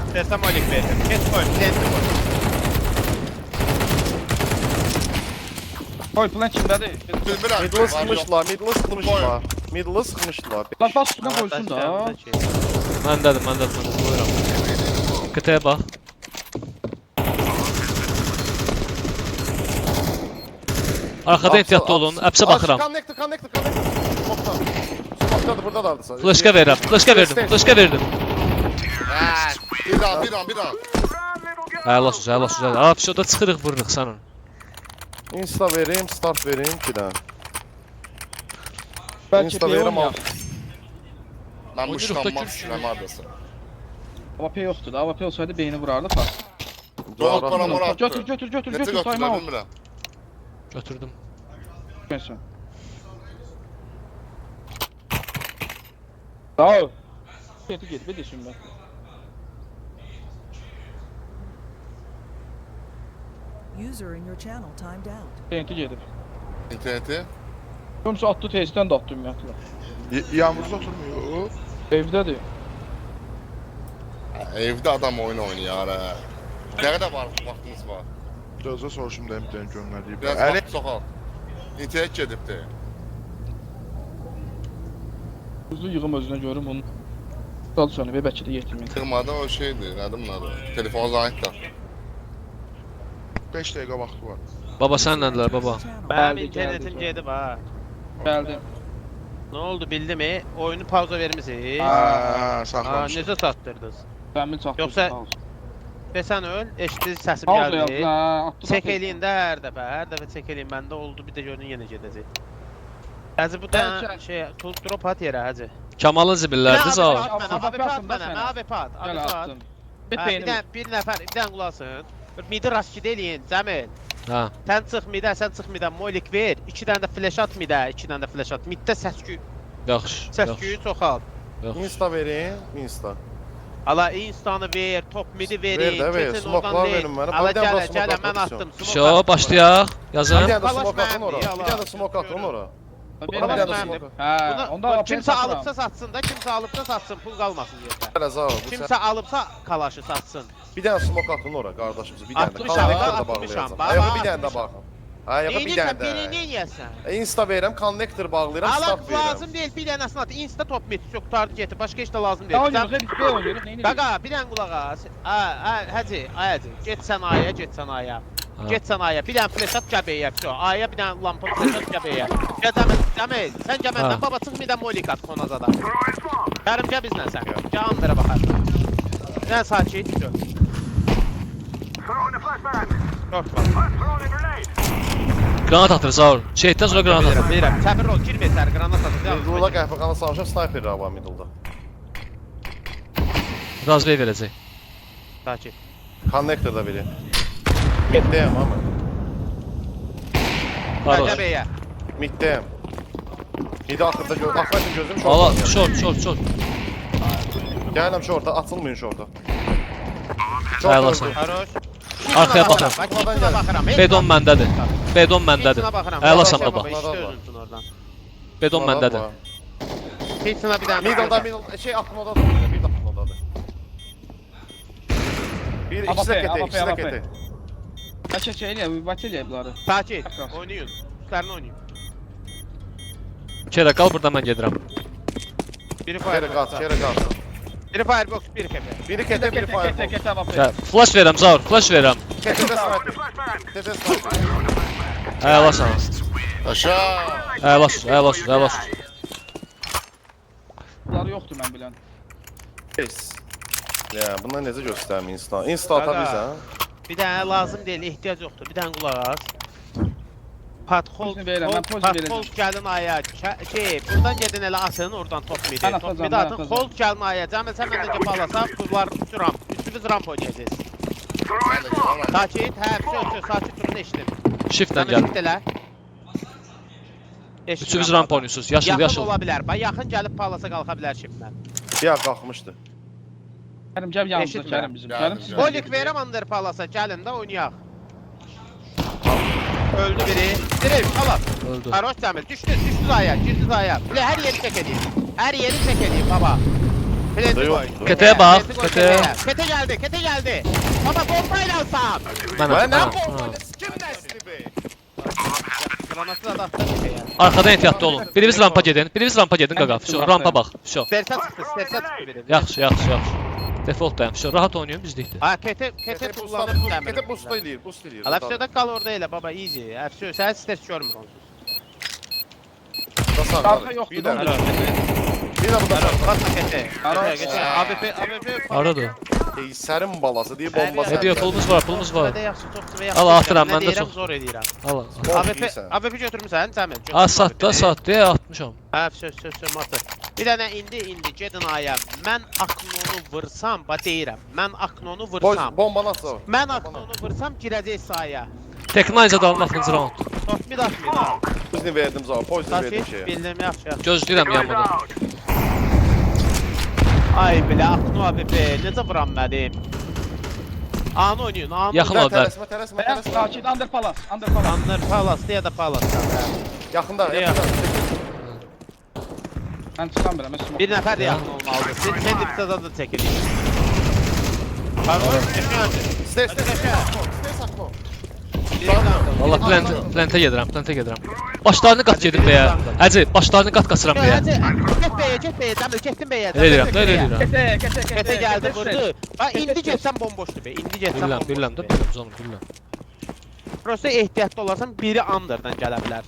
İstersen molik verdim. Kes koy. Lensi koy. Koy plan kimdədir? Bilmirəm. Middle sıkmışlar. Middle sıkmışlar. Bak bas üstüne koysun da. Məndədir. Buyuram. Qıtaya bax. Arxada ehtiyatlı olun. Əpsə baxıram. Connector. Smoktadır, burada da aldı. Flashka verirəm. Flashka verdim. Bir an. Əlasız. Abi, şurada çıxırıq, vururuq sənin. Insta verim, start verim 2 dənə. Bəlkə Insta P verim olmayaq. Mən bu Oyuncuqda şıkanmaq güc- istəyirəm hardasa. AWP yoxdur da. AWP olsaydı beyni vurardı pas. Doğru bana moral. Götür. Necə Time götürlər out. bilmirəm. Götürdüm. Versin. Sağ ol. Git bir de şimdi. User in your channel timed out. Tenti gedib. İnterneti. Yoksa attı tesisten de attı ümumiyyətlə. Yağmursuz oturmuyor. Evdədir. Evdə adam oyun oynayır ha. Nə qədər var vaxtınız var? Gözde soruşum da MTN gönderdiği. Biraz Əli vaxt soxal. İnternet gedibdi. Hızlı yığım özünə görüm onu. Dal sonra və bəlkə də yetimin. Qırmada o şeydir, nədir bunlar? Telefon zahid da. 5 dakika vakti var. Baba sənləndirlər, baba. Benim Geldi, internetim geldi. gedib ha. Gəldim. Ne oldu bildi mi? Oyunu pauza vermişsiniz. Aa, Aa, saklamış. necə satdırdınız? Bəmil çatdı. Yoxsa- Ve sen öl, eşitdi səsim Pauza gəldi. yazdı ha. Attı. Çek eləyin də hər dəfə çek eləyin. Məndə oldu, bir də görün yenə gedəcək. Hacı bu da Bəlkə- şey, drop at yerə hacı. Kamalın zibillərdir Abi zal. pat mənə, abi pat mənə, abi pat, Gəl abi pat. attım. Bir Bir beynim. dənə, bir nəfər, bir dənə qulasın. Midi raskid eləyin, Cəmil. Ha. Sən çıx midə, sən çıx midə, molik ver. 2 dənə də flash at midə, 2 dənə də flash at. Middə səsküy, Yaxşı. səsküyü çoxalt. Insta verin, Insta. Ala instanı ver, top midi verin. Ver də, ver. keçin Smoke'lar oradan deyil. verin mənə. Ala Bir dənə gələ, də smoke gələ, at, mən atmışam. attım. smoke Şo, attım. başlayaq. Bir Yazın. dənə də Talaş smoke atın ora. mənimdir, Bir dənə də yalan. smoke atın ora. Bir Bana bir dənə dənə Mənimdir. smoke. Hə, Bunu- onda bak, AWP kimsə satıram. alıbsa satsın da, kimsə alıbsa satsın, pul qalmasın yerdə. Hələ za, bu sən. Kimsə alıbsa kalaşı satsın. Bir dənə smoke atın ora qardaşımız. Bir dənə. Atmışam, Connector da atmışam, bağlayacağam. baba, Ayağı bir dənə də atmışam. baxın. Ayağı bir Neynirsən, dənə beni də. neyniyəsən? Insta verirəm, connector bağlayıram, Ala start verirəm. lazım deyil, bir dənəsini at. Insta top mid, çox targeti, başqa heç də lazım Ne deyil. oynuyoruz? Hep B oynuyoruz. Neyini Qaqa, bir dənə qulaq as. Hacı, ayacı. Get sən aya, get sən aya. Ha. Get sən aya, bir dənə flash at gəbəyə. Aya bir dənə lampa flash at gəbəyə. Gəl Cəmil, sən gəl məndən, Ha. baba çıx midən molik at konazada. Kərim gəl bizlə sən. Gəl Anderə baxarsan. Bir dənə sakit, dur. Dört var. Granat atır, sağ ol. Şeydən sonra granat atır. Bilirəm, səbir ol, girmə sər, qranat atacaq. Middle'da qəhvəxana salmışam, sniper var middle'da. Razvey verəcək. Sakit. Connector da verin. Middəyəm amma. Gəl Baroş. gəbəyə. Middəyəm. Midi axırda gör. Axırda gözüm Allah, şorta. short. Gələm şorta, açılmayın şorta. Ayalasan. Haroş. Arkaya baxıram. Bak ikisine baxıram. Bedon məndədir. Bedon məndədir. İkisine baxıram. Ayalasan Baba, baba. İşte özünsün oradan. Bedon məndədir. İkisine bir tane. Middle'da, şey atmalıdadır. Bir atmalıdadır. Bir ikisi de kete, ikisi de kete. Kaça şeyle, batıyla bunları. Sakit. Oynayın. Üstlerini oynayın. Kera qal burada mən gedirəm. Biri Kere firebox. qat, kere qat. Biri firebox, biri kepe. Biri kete, biri fireball. Kete bak. Hə, flash verirəm Zaur, flash verirəm. Kete de sniper. Kete de sniper. Ayalasan. Aşağı. Ayalasan. Bunları yoktu ben bilen. Yes. Ya bunlar necə göstərmə insta? Insta ata Qaqa. bizə. Bir tane lazım değil, ihtiyaç yoktur. Bir tane kulak az. Patkol, Pozisyon verirəm, mən pozisyon patkol verəcəm. gəlin aya. Buradan gedin elə asın, oradan top midi. Mən Top atacağam, midi mən atın, atacağım. kol gəlin aya. Cəmil sən məndən önce balasa, bunlar ramp. Üstümüz ramp oynayacağız. Sakit, söz, sakit durun eşitin. Shiftlə Cəmil gəl. shift elə. Eşitin Üçümüz rampadan. ramp oynuyorsunuz. Yaşıl, Yaxın yaşıl. ola bilər. Bax, yaxın gəlib palasa qalxa bilər shiftdən. Ya qalxmışdı. Kerim gel yanımıza Eşitmə. Kerim bizim. Geldim, Kerim sizin. geldim. Bolik verəm under palasa, gəlin də oynayaq. Öldü biri. Direkt, Allah. Öldü. Haroş Cəmil, düşdü zaya, girdi zaya. Bilə, hər yeri çək edeyim. Hər yeri çək edeyim, baba. Plenti Yox. koy. Keteye bax, Plenti koy keteye. Kete geldi. Baba bombayla alsam. Mən nə ha. kim nəsli be? Granatı da atdı keteye. Arxadan ehtiyatlı olun. Birimiz rampa gedin. Qaqa. Şu rampa bax. Şu. Stersə çıxdı biri. Yaxşı. Default dayım. Şu rahat oynayın bizlikdir. Ha, kete Kete kullanır Cəmil. Kete boost eləyir, boost eləyir. Alapsiyada kal orada elə baba, easy. Əfsö, sən stres görmür onsuz. Arka yoktu. Bir değil də mi? bir də bu da Basma kete. Haroş. Kete, AWP. Aradı. sərin balası deyə bomba Ne diyor? Pulumuz var. Burada yaxşı çoxdur və yaxşı. Al, atıram, Nə məndə deyirəm, çox. zor edirəm. Al. AWP götürmüsən Cəmil? Ha satdı. 60'am. Ha, söz matı. Bir dənə indi gedin aya. Mən Aknonu vursam, deyirəm. Mən Aknonu vursam. Bomba nasıl? Mən Aknonu vursam girəcək sahaya. Teknayza da alın 6-cı round. Top mid atmayın ha. Pozni verdim zaman, pozni verdim Taşı, şeyə. bildim yaxşı. Gözləyirəm yanmadan. Ay bilə, Akno AWP, necə vuram mənim? Anı oynayın, anı. Yaxın ol bəl. Tələsmə. Ben sakit Under Palace. Under Palace. Anlar Palace, deyə də Palace. Yaxında, Yaxın. yaxında. Ben çıkamıyorum. Ben Bir nəfər də yaxın olmalıdır. Sen de bir da çəkilin. Pardon, çıxın. Stay. Valla plantə gedirəm. Başlarını qat gedim beyə. Hacı, başlarını qat qaçıram beyə. Get beyə, Cəmil, getdin beyə. Elə edirəm. Kete geldi vurdu. Ha indi getsən bomboşdur be. İndi getsən bomboşdur. Bilirəm də, bilirəm. Prosta ehtiyatlı olarsan biri underdan gələ bilər.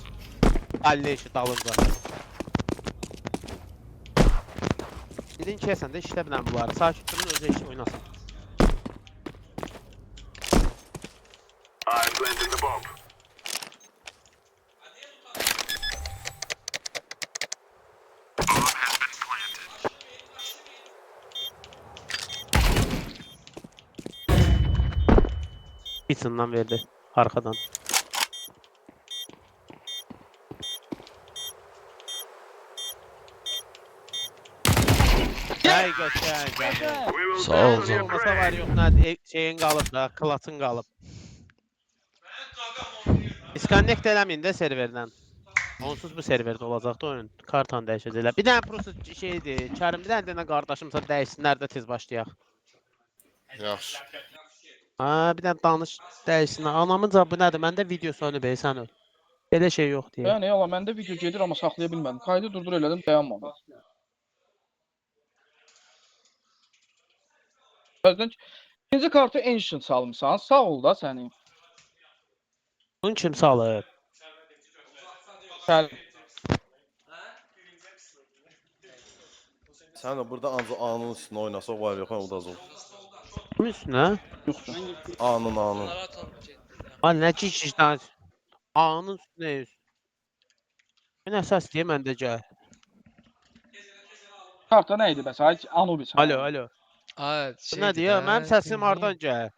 Alli işi dalınca. Dedin kesən də işlə bilən bunları. Sakit durun, özü işi oynasın. Kitchen'dan verdi. Arkadan. Ay göçən. Sağ ol canım. Olmasa var yox nə şeyin qalıb da, klasın qalıb. Disconnect eləməyin də serverdən. Onsuz bu serverdə olacaqdı oyun. Kartan dəyişəcəklər. Bir dənə prosta şeydir. Kərim bir dənə qardaşımsa dəyişsinlər də tez başlayaq. Yaxşı. Ha, bir dənə danış dəyişsinlər. Anamın cavabı nədir? Məndə video sonu be, sən öl. Belə şey yox deyə. Yani yola bende video gelir ama saklayabilmedim. Kaydı durdur elədim dayanmadı. Özden ikinci kartı Ancient salmışsan. Sağ ol da səni. Bunu kim salıb? Gəl. Sən də burada ancaq anın üstünə oynasa var yox, o da zor. Bunun üstünə? Yoxdur. Anın. Ay nə çiçişdən? Anın üstünə üst. Mən əsas deyə məndə gəl. Karta neydi bəs? Ay Anubis. Alo. Ay, Bu nə deyə? Mənim səsim hardan gəl?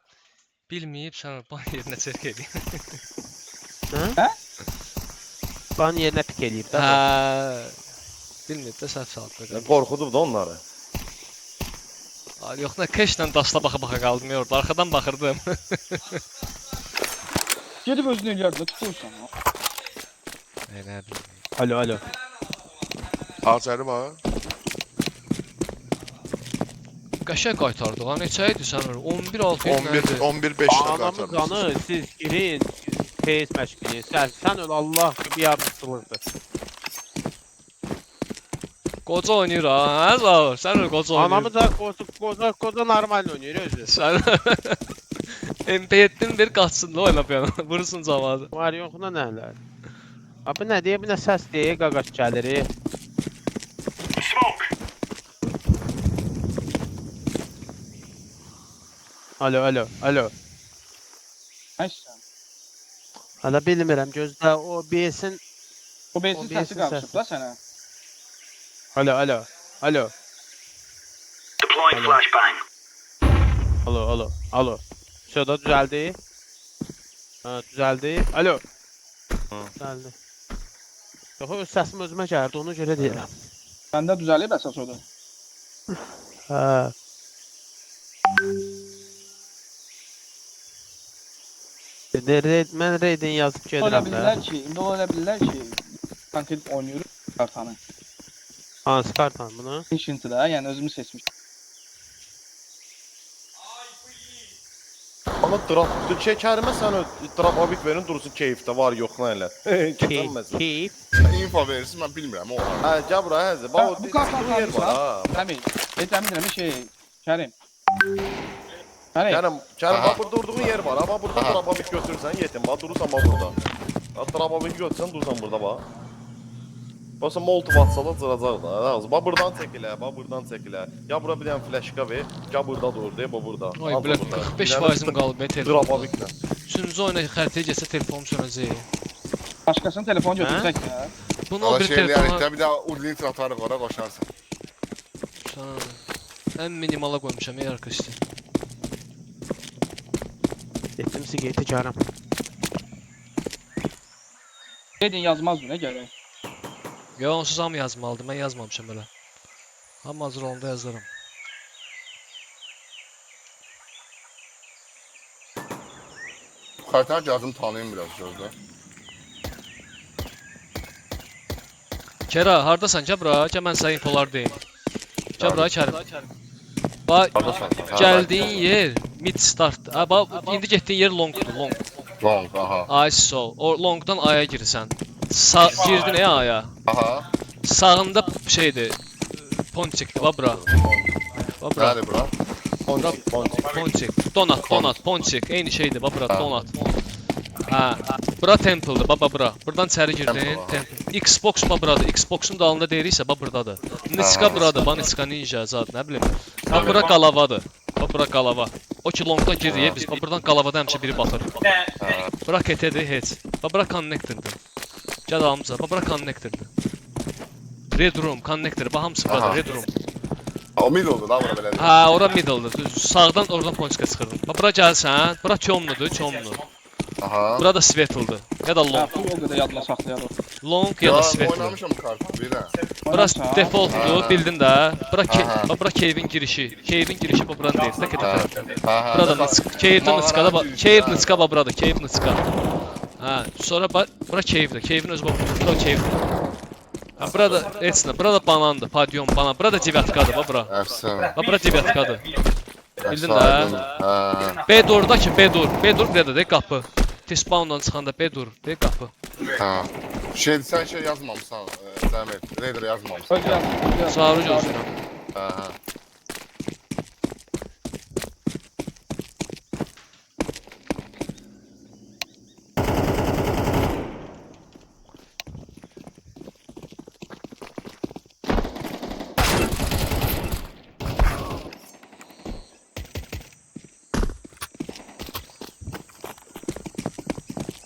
Bilməyib sən ban yerinə çək edin. Ban yerinə pik eləyib də. Hə. Bilmir də səhv saldı. Qorxudub da onları. Ay yox, nə keşlə daşla baxa-baxa qaldım orada. Arxadan baxırdım. Gedib özünü eləyərdi, tutursan. Nə bilim. Alo, alo. Azəri var. Qəşəng qaytardı. Ha neçə idi sən? 11-6 11-5 də Anamın qanı, siz girin. Tez məşqini. Sən öl Allah gibi yardımcılıqdır. Qoca oynayır ha. Hə, Zaur. Sən öl qoca oynayır. Anamı da qoza normal oynayır özü. Sən MP7'nin bir qaçsın da oyna bir yana. Vursun cavadı. Var yoxuna nələr. Abi nə deyə, bir nə səs deyə, qaqaş gəlir. Alo, alo, alo. Nəysə. Hala bilmirəm, gözlə o BS-in... O bezin səsi qarışıb da sənə. Alo, alo, alo. Alo, alo, alo. Şurada düzəldi. Ha, düzəldi. Alo. Düzəldi. Yox, öz səsim özümə gəldi, ona görə deyirəm. Məndə düzəlib əsas odur. Hə. Mən Raiden yazıb Ola gedirəm də. bilirlər ki, indi ola bilirlər ki, konkret oynayırıq kartanı. Hansı kartan bunu? Ancient'da, yəni özümü seçmişəm. Ama drop çekerime sen o drop abik verin dursun keyifte var yok ne elə. Keçənməsin. Keyif. info verirsin, mən bilmirəm o. Ha gel buraya həzə. Bak Bu kartan o yer var ha. Əmin, emin şey, Kərim. Kərim, Kerim bak burada durduğun yer var. Ama burada drop abik götürürsen yetim. Bak durursan bak burada. Drop abik götürsen dursan burada bak. Başa molotov atsalar cıracaq da. Bak buradan çəkilə, bak buradan çəkilə. Ya bura bir dənə flashka ver, ya burada dur, deyə bu burada. Ay bilə 45%-im qalıb be Drop telefon. abiklə. Üçüncü oyuna xəritəyə gəlsə telefonum sönəcək. başqasının telefonu götürsək ya. Bunu o Valla bir şey telefona... eləyərək də bir daha Udlint atarıq ora qoşarsan. Ən minimala qoymuşam ey arkadaşlar. Getdim siqeti carım. Dedin yazmaz mı, nə gərək? Ya onsuz hamı yazmalıdır, mən yazmamışam elə. Hamı hazır olanda yazarım. Xaritanı cihazını tanıyım biraz gözlə. Kera, hardasan? Gəl bura, gəl mən sənə infolar deyim. Gəl bura, Kərim. Bax, gəldiyin yer mid start. Ha, bax, indi getdiyin yer longdur, long. Long, aha. Ay sol. O longdan aya girsən. Sağ girdin ey aya. Aha. Sağında şeydir. Ponçikdir, bax bura. Bax bura. Nədir bura? Ponçik. Donat, ponçik. Eyni şeydir, bax bura, donat. Ha, bura temple'dır, bax bura. Buradan içəri girdin, temple. Xbox bax buradır. Xbox'un dalında deyiriksə, bax buradadır. Niska buradır, bax Niska Ninja zad, nə bilim. Bax bura qalavadır. Bax bura qalava. O ki longdan giririk biz. Bax buradan qalavada həmişə biri batır. Bura KT-dir heç. Bax bura connector'dır. Gəl alımıza. Bax bura connector'dır. Red room, connector. Bax hamısı buradır, red room. O middle'dır da bura belə. Ha, ora middle'dır. Düz sağdan oradan ponçika çıxırdın. Bax bura gəlsən, bura çomludur, çomlu. Aha. Bura da Svetl'dır. Ya da Ha, long. full o qədər yadla saxlayalım. Long ya da Svetl. Oynamışam bu kartı bir də. Bura defaultdur, bildin də. Bura Aha. bax bura cave'in girişi. Cave'in girişi bu buranın deyil. Tək tək. Aha. Burada da cave'dən çıxada bax. Cave nıçqa bax burada, cave nıçqa. Ha, sonra bax bura cave'dir. Cave'in özü bax. Bura cave'dir. Ha, burada etsinə. Burada banandır, padion, banan. Burada devyatkadır bax bura. Əfsanə. Bax bura devyatkadır. Bildin də? Ha. B-Door'da ki B-Door. B-Door bir də qapı. T-spawndan çıxanda B-Door de qapı. Ha. Sən şey yazmamısan, Zəmir. Raider yazmamısan. Öz yaz. Sarı gözləyirəm. Ha.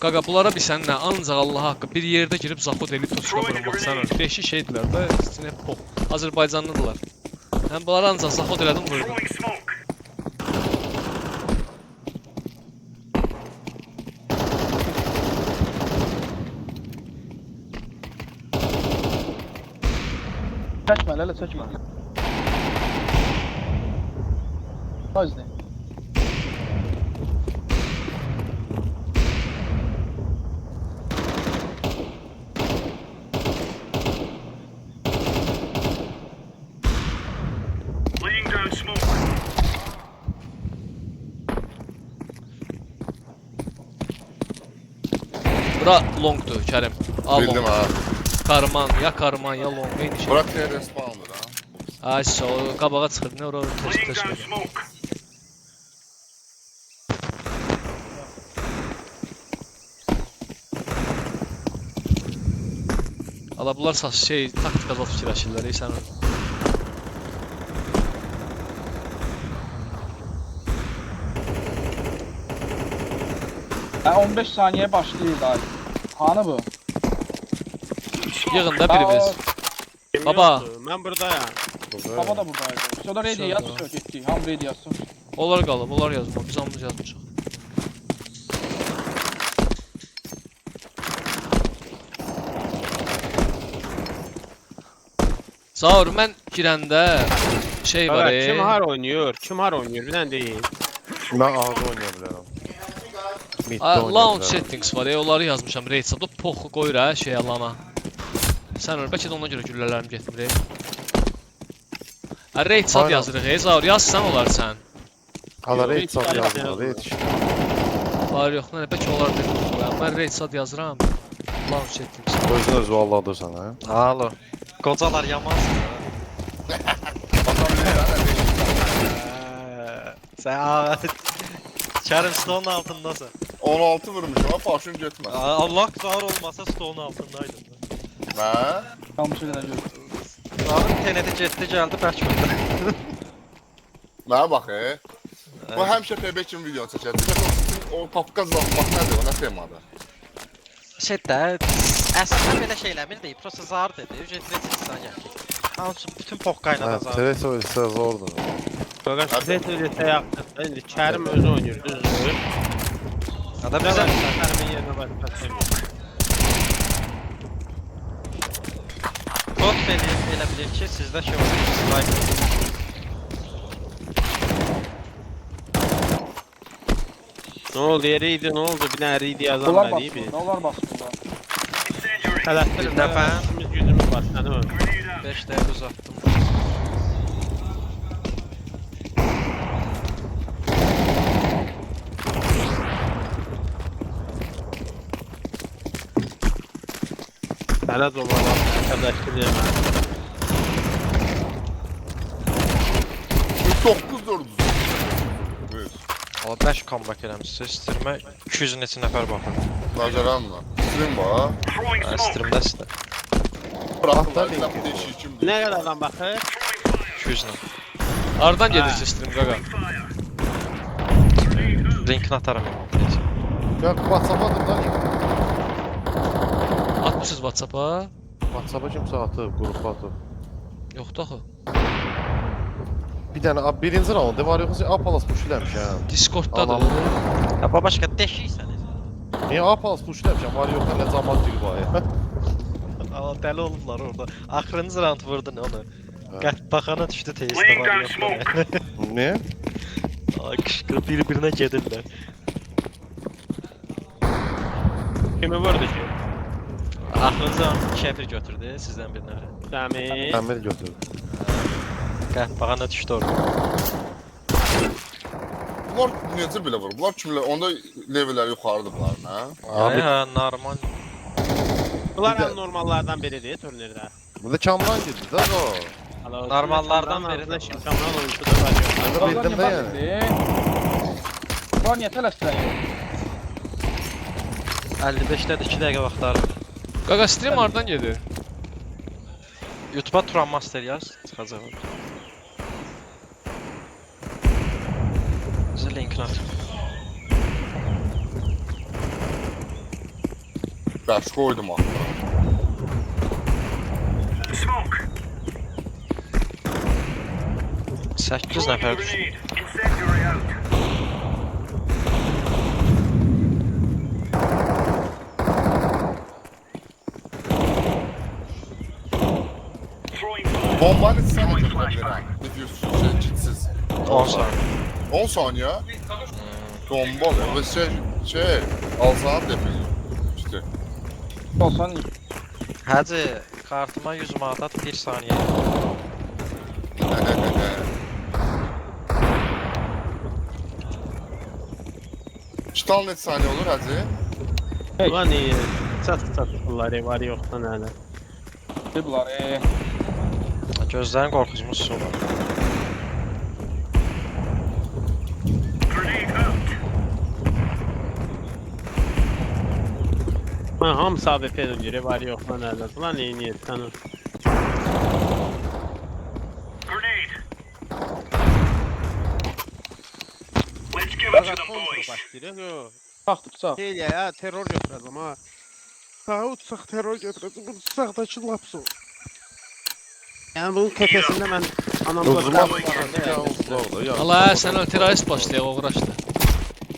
Qaqa bunlara bir sən nə ancaq Allah haqqı bir yerdə girib Zaxod elib tutuşa vurmaq sən. Beşi şeydilər də, sinə pop. Azərbaycanlıdılar. Mən bunlara ancaq Zaxod elədim vurdum. Çəkmə, elə çəkmə. Azdı. Bura longdur Kərim. Al Bildim long. ha. Karman ya long. Eyni şey. Bura TR spawndır ha. Ay o qabağa çıxır. Nə ora test edir. Ala bunlar şey taktika zat fikirləşirlər sən. Ha 15 saniye başlayır daha. Hanı bu? Yığın da birimiz. Baba. Ben buradayım. Baba da buradaydı. Sonra ready yaz söz etdi. Ham ready yazsın. Onlar qalıb, onlar yazma. Biz hamımız yazmışıq. Zaur, mən girəndə şey var Evet, kim har oynuyor? Kim har oynuyor? Bilen değil. Ben ağzı oynayabilirim. Midde Launch settings var, onları yazmışam raid sabda. Poxu qoyur ha şey alana. Sən ora, bəlkə də ona görə güllələrim getmir. Raid sab Aynen. yazırıq, Zaur, yazsan olar sən. Hala raid sat Yok, yazdım. Raid işte. Var yox, nə bəlkə olar dedim. Mən raid sad yazıram. Launch settings. Özün özü valladırsan ha. Alo. Qocalar yamansın. Sən Kərim stolun altındasın. 16 vurmuşum ha, faşın getmə. Allah zar olmasa stolun altındaydın. Hə? Kalmış öyle gör. Zarın teneti getdi gəldi bərk vurdu. Mənə bax Bu həmişə PB kimi video çəkər. Bir dəfə o papka zalmaq nədir, o nə temadır? Şey də, əslində belə şey eləmir deyib, prosta zar dedi, ücretli çıxsan gəldi. Hamısı bütün poqqayla da Ha, zar. Teres öylese zordur. Fakat size söylese yaptım. Ben de Kerim özü oynuyor. Düzdür. Adam Ne bizə var? Kerim'in yerine bak. kod elə bilir ki, sizdə şey olur, sniper. Ne oldu? Yeriydi ne oldu? Bir tane riydi yazan Dolar var değil mi? basmıyor. Dolar basmıyor. Karakterin Bir defa. işimiz gücümüz var. Değil mi? 5 dəqiqə uzatdım. Sana dolar arkadaşlar. 9-4. Buyur. Amma 5 comeback eləmişsə, streamə 200 neçə nəfər baxır. Nacaranla. Stream var. Streamdə sizdə. Bıraktılar, bir laf değişik kim Ne kadardan bakır? 200 nəfər. Hardan gedir stream qaqa? Linkini atarım. Ya WhatsApp'a atın da. Atmışsınız WhatsApp-a? WhatsApp'a kimse atıb, grupa atıb. Yoxdur axı. Bir dənə birinci raund var yoxsa Apalas push eləmiş ha. Discorddadır. Anamı. Ya bu başqa deşiksən. Niyə Apalas push eləmişəm? Var yoxsa nə zaman dilbaya. Amma dəli olublar orada. Axırıncı round vurdun onu. Qət baxana düşdü teyistə var yoxdur. Niyə? Ay qışqırıb bir-birinə gedirlər. Kimi vurdu ki? Axırıncı round kefir götürdü sizdən bir nəfər. Sami. Əmir götürdü. Qət baxana düşdü orada. Bunlar necə belə vurur? Bunlar kimlər? Onda levellər yuxarıdır bunlar, nə? Abi Ha, normal. Bunlar Bir de- en normallardan biridir turnirde. burada Kamran girdi də o. Normallardan Normallardan biridir. Şampiyon oyuncusu da var. Bunu bildim də yəni. Var niye tələsdirəyir? 55-də 2 dəqiqə vaxtları. Qaqa stream hardan gedir? YouTube-a Turan Master yaz, çıxacaq orada. Bizə linkini at. Bəş qoydum axı. 8 nəfər düşdü. Bombanı sana götürebilirim. Diffuse citsiz. 10 saniye. 10 saniye. Bomba ve şey alsam depiyor. İşte. Olsan Hacı, kartıma 100 manat 1 saniye. Çıtal net saniye olur hacı. Ulan iyi. Çat bunları var yoktan hala. bunlar. Gözlərin qorxuzmuşsun. Ben hamısı AWP öncürü var yoktan hala. Ulan iyi niyet sana. Taxtı sağ. Değil ya terör götüreceğim ha. Daha uçsaq terör götüreceğim. Bu uçsaqdaki lapsu. Yani bunun tepesinde ben anamda Uzman var. ya. Allah sən öl terrorist başlayaq uğraşdı.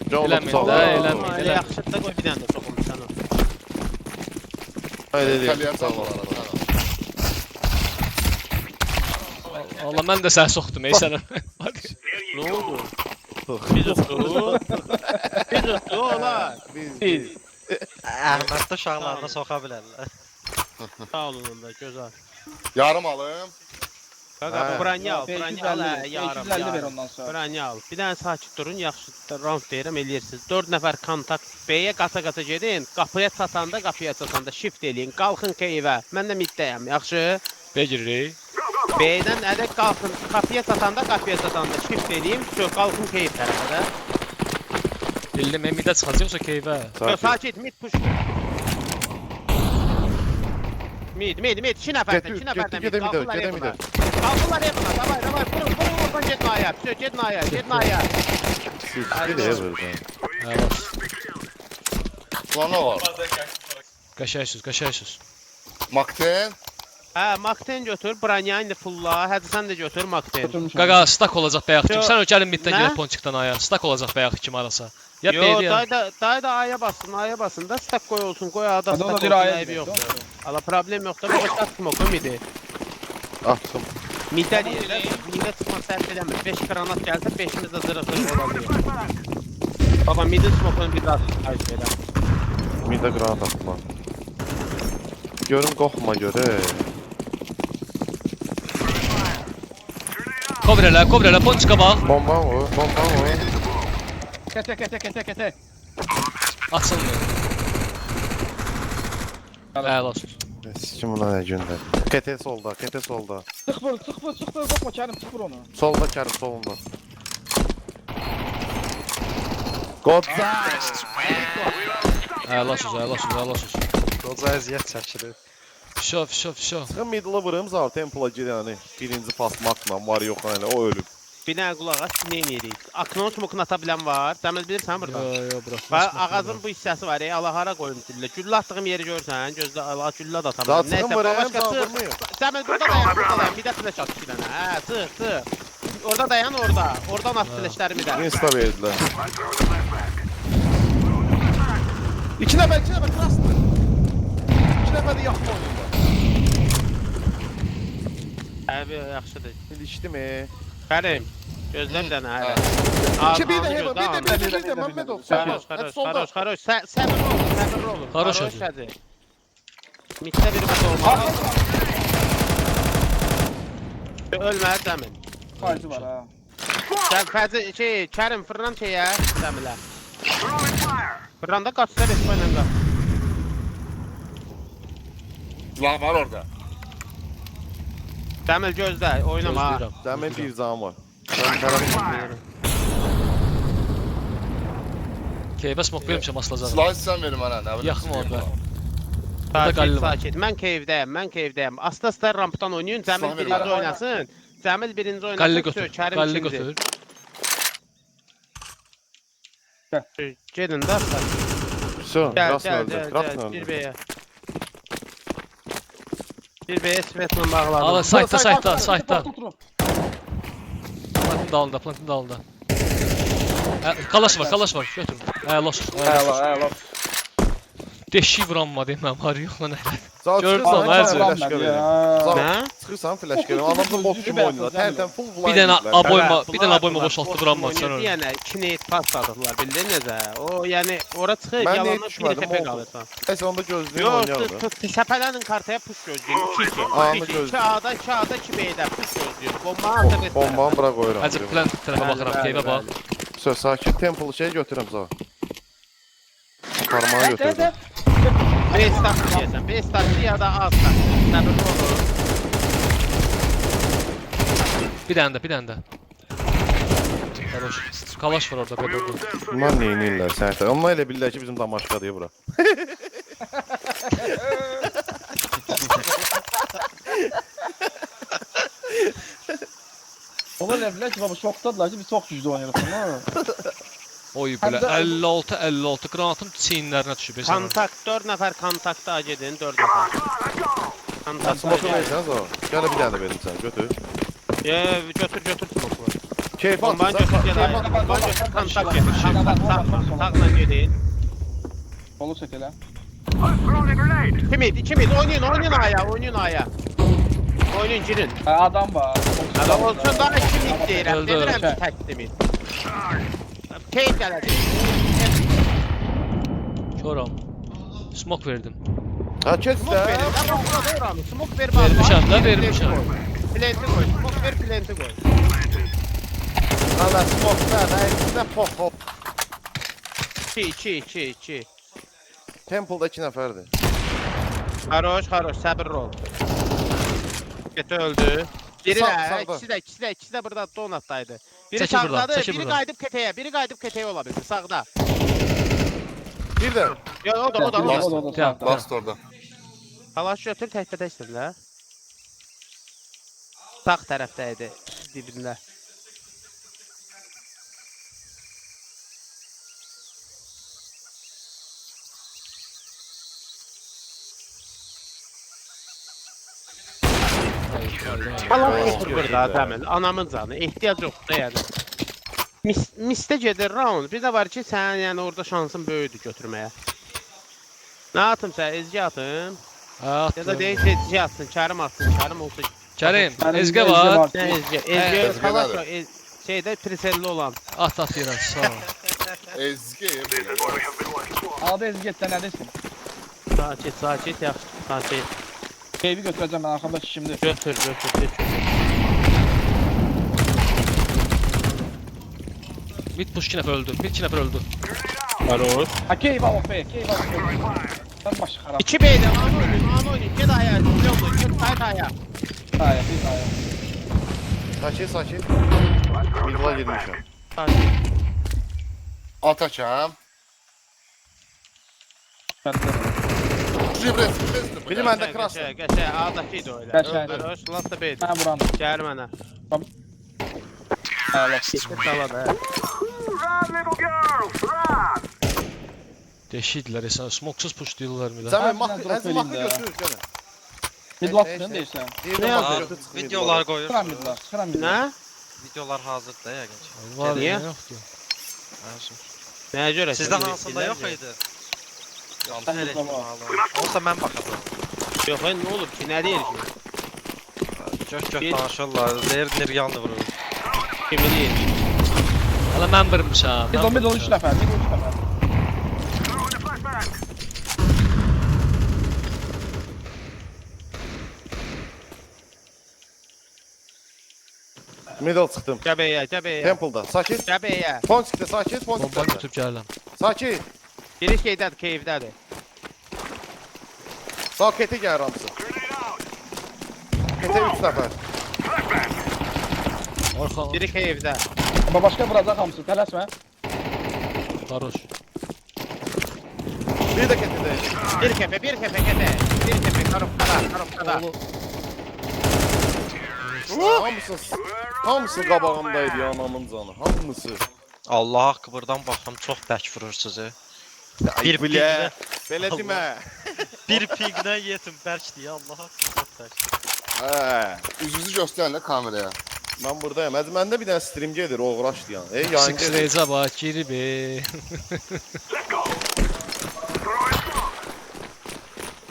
Eləməyin də, eləməyin. Elə yaxşı da qoy bir dənə də soxum sana. Öyle değil. Kaleye sağ ol. Allah mən də səni soxdum ey sənə. Hadi. Ne oldu? Biz uçdu. Biz uçdu olar. Biz. Əhməd də uşaqlarına soxa bilərlər. Sağ olun onda gözəl. Yarım alım. Qaqa branya al, branya al, 550 yarım. 550 ver ondan sonra. Branya al. Bir dənə sakit durun, yaxşı round deyirəm eləyirsiniz. 4 nəfər kontakt B-yə qata-qata gedin. Qapıya çatanda shift eləyin. Qalxın keyvə. Mən də middəyəm, yaxşı? Beciririk. B-dən ədək qalxın. Qapıya çatanda shift eləyin. Qalxın keyv tərəfə də. Bildim, midə çıxacaq yoxsa keyfə? Sakit, mid push. Mid. 2 nəfərdən, 2 nəfərdən mid. Qalxırlar yapına. Qalxırlar yapına. Davay. Vurun oradan get naya. Get naya. Bir de yazır. Plana var. Qəşəngsiniz. Makten. Hə, Makten götür, Branya indi fulla. Hadi sən də götür Makten. Qaqa, stak olacaq bayaq kim? Yo, Sən gəlin middən nə? gedib ponçikdən aya. Stak olacaq bayaq kim arasa. Ya Yo, B'di ya. dayı da aya basın da stack koy olsun, koy ada Hadi ona stack bir olsun, aya ayıbı ver, yoxdur. don't Ala problem yoxdur, bu stack smoke midi. Attım. Middə deyirlər, midə çıxmaq səhv eləmir. 5 granat gəlsə 5'imiz də zırıq olabilir. Baba midin smoke'unu bir daha ayıp elə. Mida granat atma. Görüm qorxma görə. Cover elə, ponçika bax. Bomba o. Kete. Açılmır. Əla olsun. Sikim buna nə göndər. KT solda. Sık vur. Bakma Kerim sık vur onu. Solda Kerim solunda. Godza! Əla olsun. Qoca əziyyət çəkilir. Şov. Çıxın middle vurım zar templa gir yəni. Birinci pas makla var yox yəni o ölüb. Bir dənə qulaq as, nə edirik? Aknon smoke'unu ata bilən var. Dəmir bilirsən burada? Yo, bırak. Ağacın bu hissəsi var, Allah hara qoyum güllə. Güllə atdığım yeri görsən, gözlə Allah güllə də atam. Daha çıxın vurayım, saldırmayın. Səməd burada dayan. Bir də flash at 2 dənə. Hə, çıx. Orada dayan orada. Oradan at flashlərimi də. Insta verdilər. 2 nəfər kraslı. 2 nəfər də yaxşı oyunda. Əbi yaxşıdır. İlişdi mi? Kərim, gözlə bir dənə hələ. İki bir də Mehmet ol. Xaroş. Səbirli olun. Xaroş hadi. Mitdə bir mat olmalı. Ölmə, Dəmin. Faycı var ha. Sən Fəzi, Kərim fırlan şeyə, Dəmilə. Fırlanda qaçsa resmen qaç. Silah var orada. Dəmir gözlə, oynama. Dəmin bir zaman var. Keyfə smoke vermişəm asılacaq. Silahı sen verin bana. Ne bileyim. Yaxın orada. Burada Qalil var. Sakit. Mən keyfdəyəm. Asta rampdan oynayın, Cəmil Sağ birinci verin. oynasın. Cəmil birinci oynasın. Qalli götür. Qalli götür. Gedin də. Şu, Gəl, Rasın öldü. bir B'yə. Bir B'yə Svetlə bağladım. Ala saytda. Plantin dalında. Kalaş var, götür. Əla olsun. Deşik vuranma deməm, var yox lan hələ. Sağ Gördün çıxırsan, mü? mən Həcə. flash verim. Sağ Nə? çıxırsan flash verim. Anamda bot kimi oynayırlar. Tərtəm full Bir blind. dənə idilər. aboyma, Hələ bir dənə aboyma bunlar boşaltdı boş vuranma oynayır, sən öyle. Yəni 2 net pas sadıqlar, bildin necə? O yəni ora çıxır, Mən yalandan niyet bir düşmədim, tepe oldu. qalırsan. Nəysə onda gözləyim Yox, oynayardı. səpələnin kartaya push gözləyir. 2-2. Anı 2-2. gözləyir. 2-A-da, 2-A-da 2B-də push gözləyir. Bomba hazır etmə. Bombanı bura qoyuram. Həcə plan tərəfə baxıram, keyfə bax. Söz sakit temple şey götürürəm sağ. Parmağı götürdüm. B startı deyəsən. B startı ya da A startı. Səbirli olur. Bir dənə də, bir dənə də. Kalaş, kalaş var orada belə. Bunlar neyniyirlər sənətə? Onlar elə bilirlər ki bizim damaşqadır bura. Onlar elə bilər ki, baba şokdadılar ki, biz çox güclü oynayırıq. Ha? Oy belə Həm də- 56 qranatım çiyinlərinə düşüb. sən. Kontakt 4 nəfər kontaktda gedin 4 nəfər. Kontakt Smoke verirsən sağ. Gələ bir dənə də verim sən götür. Götür smoke'u. Keyif Bombanı atırsan. götür gəl. Bombanı götür kontakt gedin. Sağla gedin. Solu çək elə. 2 mid oynayın aya, oynayın aya. Oynayın girin. Adam var. Adam olsun daha 2 mid deyirəm. Öldü, Demirəm ki öldü. təkdir mid. Keyif gələcək. Koram. Smoke verdim. Ha kes Smoke də. verin. Tamam burada oranı. Smoke ver bana. Vermişəm də, vermişəm. Plant'i koy. Smoke ver plant'i koy. Hala smoke da içində pop hop. 2. Temple'da 2 nəfərdir. Haroş, səbirli ol. Geti öldü. Biri Sağ- də, sağda. ikisi də burada donatdaydı. Biri Çəkil buradan, sağdadır, çəkil biri buradan. qayıdıb ketəyə ola bildi, sağda. Bir də Ya o da. Tamam. Last orada. Kalaş götür, təkbədə istədilər. Sağ tərəfdə idi, dibində. Allah otur burada Dəmir, anamın canı, ehtiyac yoxdur da yəni. Mistə gedir round, bir də var ki, sənin yəni orada şansın böyüdür götürməyə. Nə atım sən, ezgi atım? Ya da deyək ezgi atsın, Kərim atsın, Kərim olsa... Kərim, Mənim ezgə ezgə var. var. Nə ezgi? Ezgi Ezgi, kalaş nədir? var, şeydə preselli olan. At yerə, sağ ol. Ezgi. Adı ezgi etsən nə desin? Sakit, yaxşı, sakit. Keyfi götürəcəm mən arxamda şimdi. Götür. Mid push 2 nəfər öldü. Mid 2 nəfər öldü. Haroş. Ha keyif al OP, keyif al OP. Sen başı xarab. 2 B'də, an oynayın, get aya, get sayt aya. Hayır, bir hayır. sakit. Midla girmişəm. Sakit. Atakam. Biri məndə kras. Qəşə, A'dakı idi o elə. Qəşəng. Haroş, last da B'dir. Ben vuram. Gəl mənə. Evet. Sala da. Deşidilər isə smoksuz pushlayırlar midə. Sən Harbiden mak drop əzim eləyim haqqı də. götür gənə. Mid lock'ını deyirsən. Deyirəm Ne haqqı yazdı? götür. çıxır Videolar midla. koyur. Sıram midler, sıram midler. Nə? Videolar hazırdır ya genç. Var, Niyə? nə yoxdur. Nəyə görə? Sizdə hansında yox idi? Ben Yox, de var. olsa mən baxacağam. Yox, nə olur ki? Nə deyir ki? Gök Bir- danışırlar. Niryandı vurur. Kimi deyir? Hələ mən birmişəm. Mid 13 nəfər, mid 13 nəfər. Middle çıxdım. Gəbəyə. Temple'da. Sakit. Gəbəyə. Ponçikdə sakit. Bomba Ponçikdə. götürüb gəlirəm. Sakit. Biri şeydədir, keyifdədir. Sağ kete gəlir hamısı. Kete 3 nəfər. Arxa, Biri keyifdə. Ama başka vuracak hamısı, tələsmə. Daroş. Bir də ketede. Bir kəpə, ketə. Bir kəpə, karıqda. Hamısı qabağımdaydı ya anamın canı. Hamısı. Allah haqqı buradan baxım çox bərk vurur sizi. Bir bilə. Belə demə. Bir pingdən yetim bərkdir ya Allah haqqı çox bərk. Hə. Üzünüzü göstərin də kameraya. Mən buradayım. Əzi məndə bir dənə stream gedir, oğraş deyən. Yayın Six gedir. Rage'a bax, girib.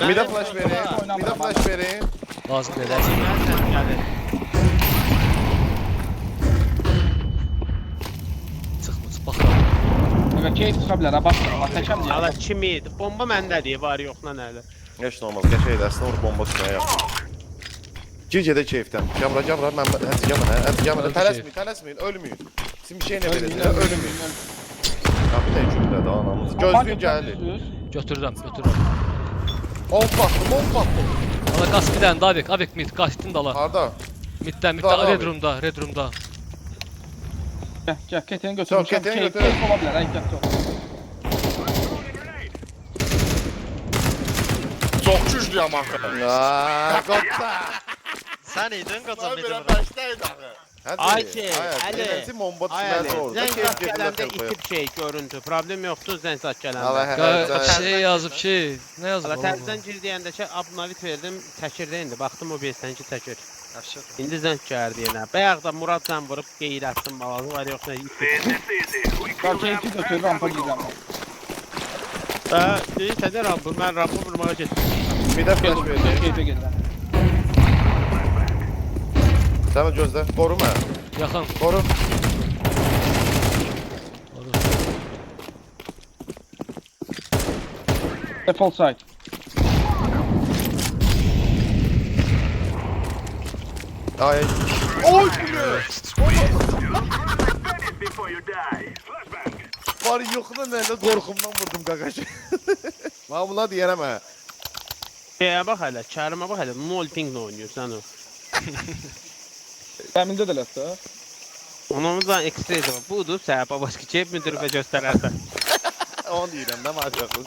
Bir de flash verin. Bir de flash verin. Lazım deyil. Çıxmır, baxıram. Aga keyif çıxa bilər, ha, baxma, bax, təkəm deyəm. Ala kimi idi? Bomba məndədir, var yoxla nələ. Heç nə olmaz. Qəşəng də əslində orada bomba tutmaya yaxın. Gecə də keyfdən. Gəmra, mən hadi gəmra. Tələsməyin, ölməyin. Sizin bir şey nə verəcək? Ölməyin. Ya bir də cümlədə anamız. Gözlüyün gəlir. Götürürəm. Ol baxdım. Ala qas bir dənə, Avik mid, qaçdın dala. Harda? Middə, Dala, Red Room'da. Gəl, keteni götürmüşəm, keteni keyif götür. ola bilər, həqiqətdə ola. Çox güclüyəm axı. Qotda. Sən idin qoca Mən bizim. belə bəşdəydi axı. Ay şey, Əli. Eləsi bomba Ay düşməz Əli, orada. zəng Keyf zat gələndə getməz itib şey, görüntü. Problem yoxdur zəng zat Allah gələndə. Şey yazıb ki, nə yazıb? Ala təzədən gir deyəndə ki, abunavit verdim, təkirdə indi. Baxdım o beşdənki təkir. Əfşir. İndi zəng gəldi yenə. Bayaq da Murad zəng vurub qeyrətsin balası var yoxsa itib. Gəl, keyfi götür, rampa girəm. Deyir sənə Rabbı, mən Rabbı vurmağa getdim. Bir də flash verin. Keyfə gedirəm. Sən gözlə. Qoru mən. Yaxın. Qoru. Default side. Ay. Oy! Var yoxda nələ qorxumdan vurdum qaqaşı. Mən buna deyərəm hə. Şeyə bax hələ, Kərimə bax hələ, 0 pinglə oynayırsan o. Təmində də lətdə. Onun da ekstrezi var. Budur, səhəbə başqa keyf müdürübə göstərərsən. Onu deyirəm, nə macaqsın.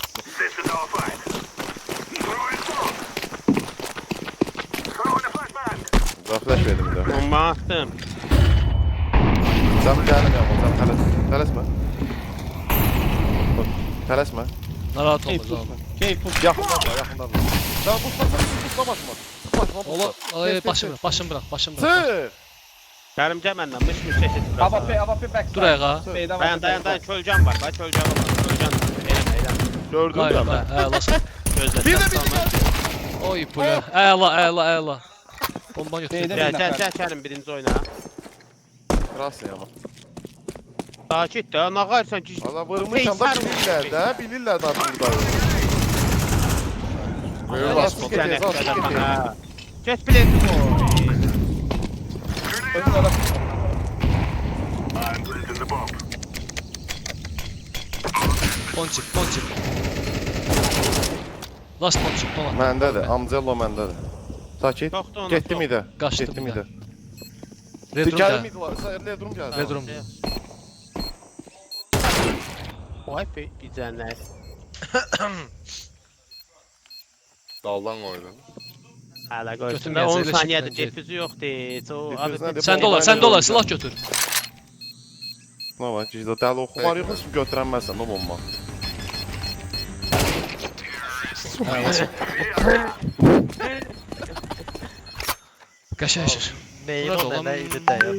Flash verdim bir də. Bomba attım. Sən gəlim yapma, sən tələsmə. Tələsmə. Narahat Keyif olmaz tutma. abi. Keyif tutma. Yaxından. Sən busla basma. Ola, ay başım bırak. Sıx! Kərim gəl məndən, mış çeşid. AWP backside. Dur ayağa. Beydə Dayan, kölgən var, bax, kölgən var. Kölgən var, elə. Gördün Hayır, mü? las. Gözlə. Bir də. Oy pula. Əla. Bomba götür. Beydə Gəl, Kərim birinci oyna. Rastlayın ama. Sakit də, nağarsan ki. Valla vurmuşam da bilirlər də buradayım. Böyük basma. Get bileti bu. Ponçik. Last ponçik, dolan. Məndədir, Amcello məndədir. Sakit. Çoxdur onu. Getdim idi. Qaçdım Getdim bir idi. Red Gəldim Room'da. idi var. Red Room gəldi. Red Room. Vay be, izləyənlər. Daldan qoydum. Hələ qoysun. Götürməyəcək, 10 elə saniyədir, şəkildə cefüzü yoxdur. Cefüz nədir? Sən dolar, sən dolar, silah götür. Nə var ki, dəli oxu var yoxsa ki, götürənməzsən o bomba. Qəşəngdir. Neyin Burada o olan- nə idi də ya.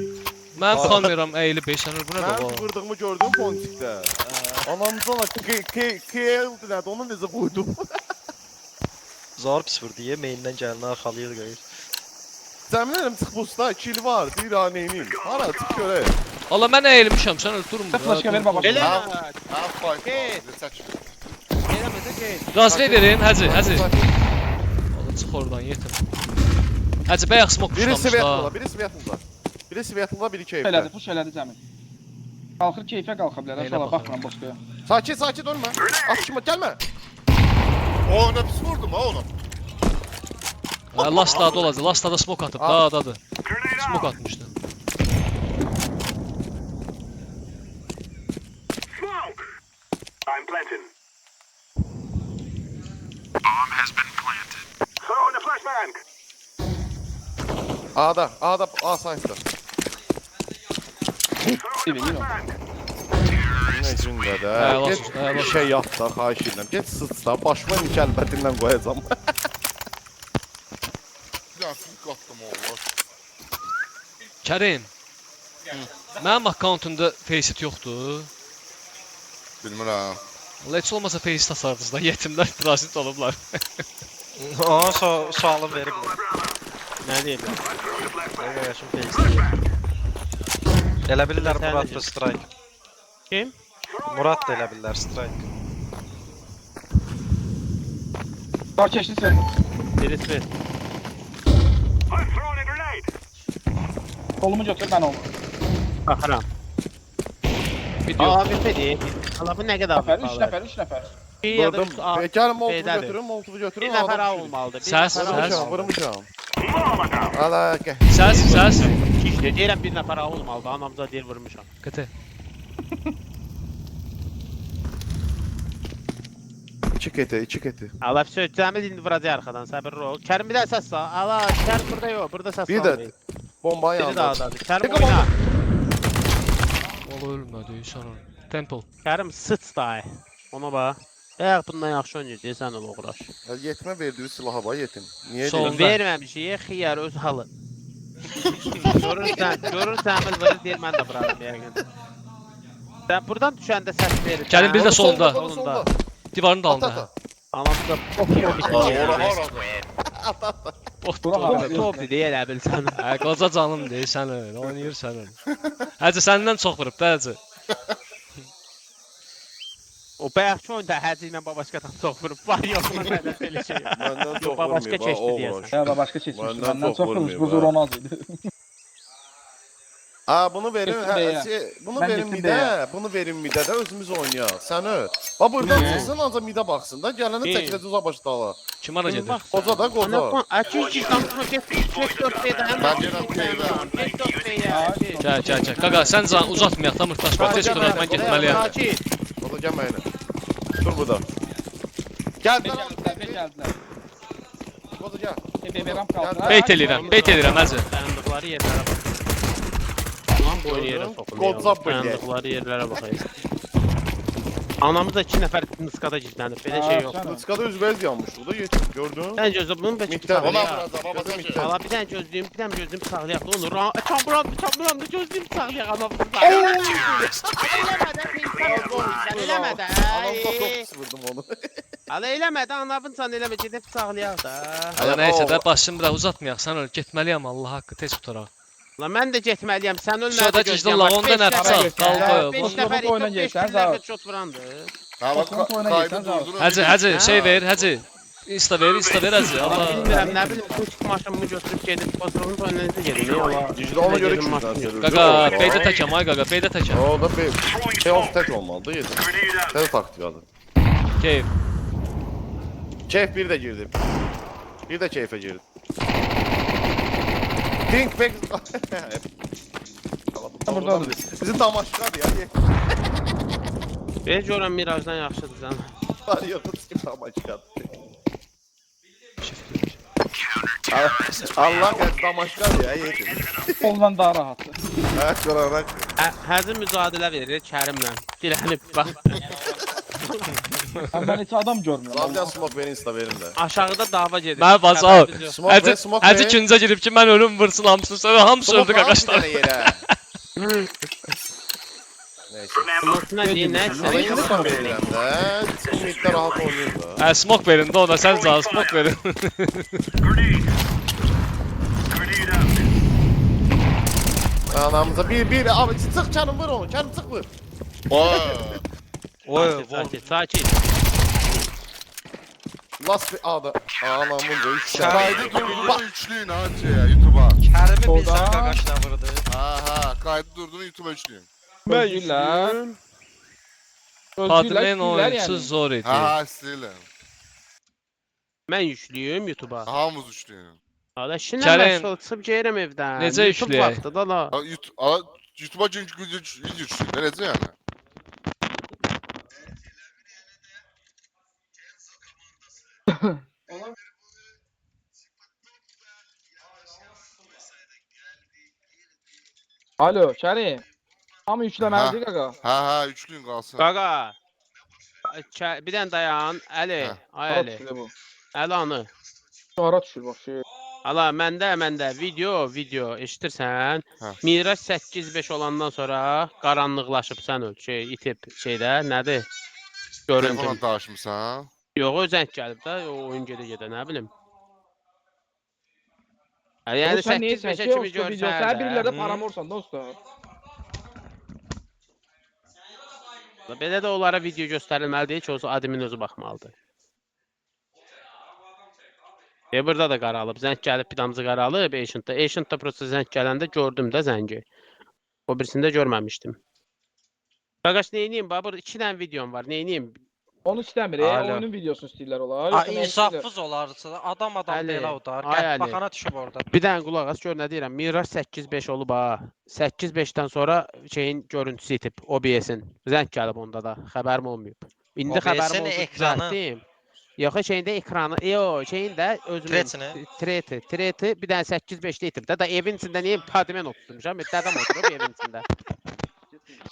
Mən kameram əyilib, sən bu nə Mən də var? vurdığımı gördüm pontikdə. Anamızdan KL nədir, onu necə qoydum? Zor pis vurdu ya, maindən gələn arxalayır qoyur. Zəminərəm çıx busta, kill var, deyir ha neyniyim. Hara çıx görək. Allah mən əyilmişəm, sən öl durma. Flaşka ver baba. Elə. Ha, fight. Get. Çək. Eləməsə get. Razı verin, Hacı. Allah çıx oradan yetim. Hacı bayaq smoke Biri tuşlamış Svetloda, da. biri Svetloda. Biri Svetloda, biri keyfdə. Elədi, push elədi Cəmil. Qalxır keyfə qalxa bilər, Elə sonra baxıram. baxmıram boşqaya. Sakit ölmə. Atışma, gəlmə. O ne pis vurdum ha onu. Last da olacaq, last da smoke atıb, dadır. Smoke atmışdı. A'da, A side'da. Nə gündə də. olsun, Get bir şey yap da, xahiş edirəm. Get sıç da, başıma iki əlbətinlə qoyacam. Bir dənə flik attım oğlu. Kərim. Mənim akkauntumda Faceit yoxdur. Bilmirəm. Allah heç olmasa Faceit asardınız da, yetimlər transit olublar. O sualım verib. Nə deyirlər? Yaşım teyzdir. Elə bilirlər Murat da strike. Kim? Murat da elə bilirlər strike. Daha keçdi sen. Birisi. Kolumu götür ben onu. Baxıram. Video. AWP-dir. Allah bu nə qədər Nefer, üç AWP-lar? nefer, üç nefer. Bir ya da Gördüm. üç A- Gəlin Molotovu B'dədir. götürün, Molotovu götürün. Bir nəfər adam A düşür. olmalıdır. Bir Səs, nəfər A səs. Vurmuşam, olmalıdır. vurmuşam. Ala gəl. Səs. İşte deyirəm bir nəfər A olmalıdır. Anamıza deyir vurmuşam. Qıtı. İki keti, iki keti. Allah söyləyəcəmiz indi vuracaq arxadan. Səbirli ol. Kərim bir də səs sal. Allah, Kərim burada yox. Burada səs Bir salmayın. də bombayı Biri yandı. dağdadır. Kərim Tek oyna. Ola ölmədi, sonra. Temple. Kərim sıç dayı. Ona bax. Əgər bundan yaxşı oynayır, sən ol uğraş. Yetmə verdiği silaha bax yetim. Niyə Sol. deyirəm? Onda. Verməmişik, xiyar öz halı. Görürsən, vurur deyir mən də vuraram yəqin. Sən buradan düşəndə səs verir. Kərim bir də solda. Solunda. Divarın At dalında. at. Anamızda Ora var. top dedi elə bilsən. Hə, qoca canım deyir, sən öyle, oynayırsan öyle. Hacı səndən çox vurub da hacı. O bayaqçı oyunda Həcə ilə Babaşqadan çox vurub. Var yoxuna məndə belə şey yox. Məndən çox Babaşqa vurmuyor. keçdi bax, deyəsən. uğraş. Ya başka keçmişdi. Benden Benden çok çok vurmuyor hızlı be. Ronaldo'ydu. Ha bunu verin, Kesin bunu Ben verin gittim midə, bunu verin midə də özümüz oynayaq. Sən öl. Bax buradan çıxsın ancaq midə baxsın da, gələni İyi. çəkiləcək uza başdala. Kim ara gedir? Qoca da qoca. Açıq İstanbul'a get 4 beydən. Ben geləm Keyvə. Get 4 beydən. Gəl. Qaqa, sən can uzatmayaq da mırtdaşma. Tez quraq, mən getməliyəm. Qoca gəl mənə. Dur burada. Gəl Ne lan. geldiler, ne geldiler. Qoca gəl. Ebe Beram kaldılar. Beyt eləyirəm hacı. Dayandıqları yerlərə bax. Lan bu yerə soxulur. Qoca belə. Dayandıqları yerlərə baxayım. Anamız da 2 nəfər Niskada gizlənib. Belə şey yox. Kıçkada üzbəyiz yanmışdı da yetim. Gördün? Sən gözlə bunun bəlkə Miktar. Ona bıçaqlayaq. vuracaq, baba çək. Valla bir dənə gözlüyüm, bir dənə gözlüyüm bıçaqlayaq da onu. Çamburam da gözlüyüm bıçaqlayaq anamızı. Eləmədən. Anamda top vurdum onu. Hala eləmədən anabıncan eləmə gedib bıçaqlayaq da. Ala nəysə də başım bura uzatmayaq. Sən öl getməliyəm Allah haqqı tez qutaraq. La mən də getməliyəm. Sən ölmədin. Şurada gizlin la onda nə bıçaq? Qal 5 qoy. nəfər oyuna itib 5 geçsən, nəfər şot vurandı. Ha bak Osman oyuna kaydı geçsen sağ ol. durdurun. Hacı şey ver hacı. Insta ver hacı. Allah. Bilmirəm, nə bilim, bu maşınımı götürüb gedib Osman'ın önünüzə gedim. Allah. İşte ona göre kimden sürüyor. Qaqa, beydə təkəm ay qaqa, beydə təkəm. O da bir şey olsun tek olmalı yetim. Sen taktik adı. Keyf. Keyf bir de girdi. Bir de keyfe girdi. Pink pek... Burada Bizim damaşkadı ya. Bir görəm Mirajdan yaxşıdır sən. Var yok kim damaşkadı. Allah kaç damaşkadı ya yetim. Ondan daha rahat. Ha sorarak. Həzin mücadilə verir Kərimlə. Dilənib bax. Ben hiç adam görmüyorum. Zaten smoke verin insta verin de. Aşağıda dava gedir. Mən bas al. Smoke Hacı ver, smoke hacı ver. küncə girib ki mən ölüm vursun hamısını sonra hamısı öldü qaqaşlar. Yere. Neyse. Smoke'una deyin, nə Ama etsən? yine sana verirəm də. Teammate'lər rahat oynayır da. Hə, smoke verin də ona sən can smoke verin. Anamıza bir abi çık canım vur onu. Canım çık vur. Oy. Sakin. Last bir A'da. Anamın da 3 Kaydı durdurun üçlüyün hacı ya YouTube'a. Kərimi Solda. bilsən qaqaşla vurdu. Ha kaydı durdurun YouTube'a üçlüyün. Özgürler. Padmen oyunsuz zor idi. Ha istəyirəm. Mən yüklüyüm YouTube'a. Hamımız üçlüyün. Hala şimdi Kərim, məşğul çıxıb gəlirəm evdən. necə YouTube yükləyək? vaxtı da la. YouTube'a çünkü video üçlüyün. Ne necə yani? Alo Kerim. Ama üçlemezdik aga. Ha üçlüyün kalsın. Qaqa. Bir dənə dayan. Əli. Hə. Ay Ara Əli. düşür bu. Əli anı. Şu ara düşür bak şey. Hala məndə video eşitirsən? Hə. Miraj 8-5 olandan sonra qaranlıqlaşıb sən öl. Itib şeydə nədir? Göründüm. Telefonla danışmısan. Yox, o zəng gəlib də, o oyun gedə-gedə, nə bilim. O Yəni sen neysen 8-5-ə ki kimi usta video. görsən Sen birileri də. paramorsan da usta. Belə də onlara video göstərilməli deyil ki, o admin özü baxmalıdır. Burada da qaralıb, zəng gəlib bir damcı qaralıb Ancient'da. Ancient'da prosta zəng gələndə gördüm də zəngi. O birisində görməmişdim. Qaqaş neyniyim? Babur 2 dənə videom var, neyniyim? Onu istəmir, Alo. oyunun videosunu istəyirlər olar. A, Yoxsa nə istəyirlər? insafsız olarsa adam Ali, belə udar. ay Qəp Ali. baxana düşüb orada. Bir dənə qulaq as, gör nə deyirəm. Miraj 8.5 olub ha. 8.5-dən sonra şeyin görüntüsü itib, OBS-in. Zəng gəlib onda da, xəbərim olmayıb. İndi OBS-in xəbərim oldu, ekranı. düzəltdim. Yox, şeyində ekranı, şeyin də özünün Tretini. treti bir dənə 8.5-də itib də. Da evin içində niyə padmen oturmuşam? Dədəm oturub evin içində.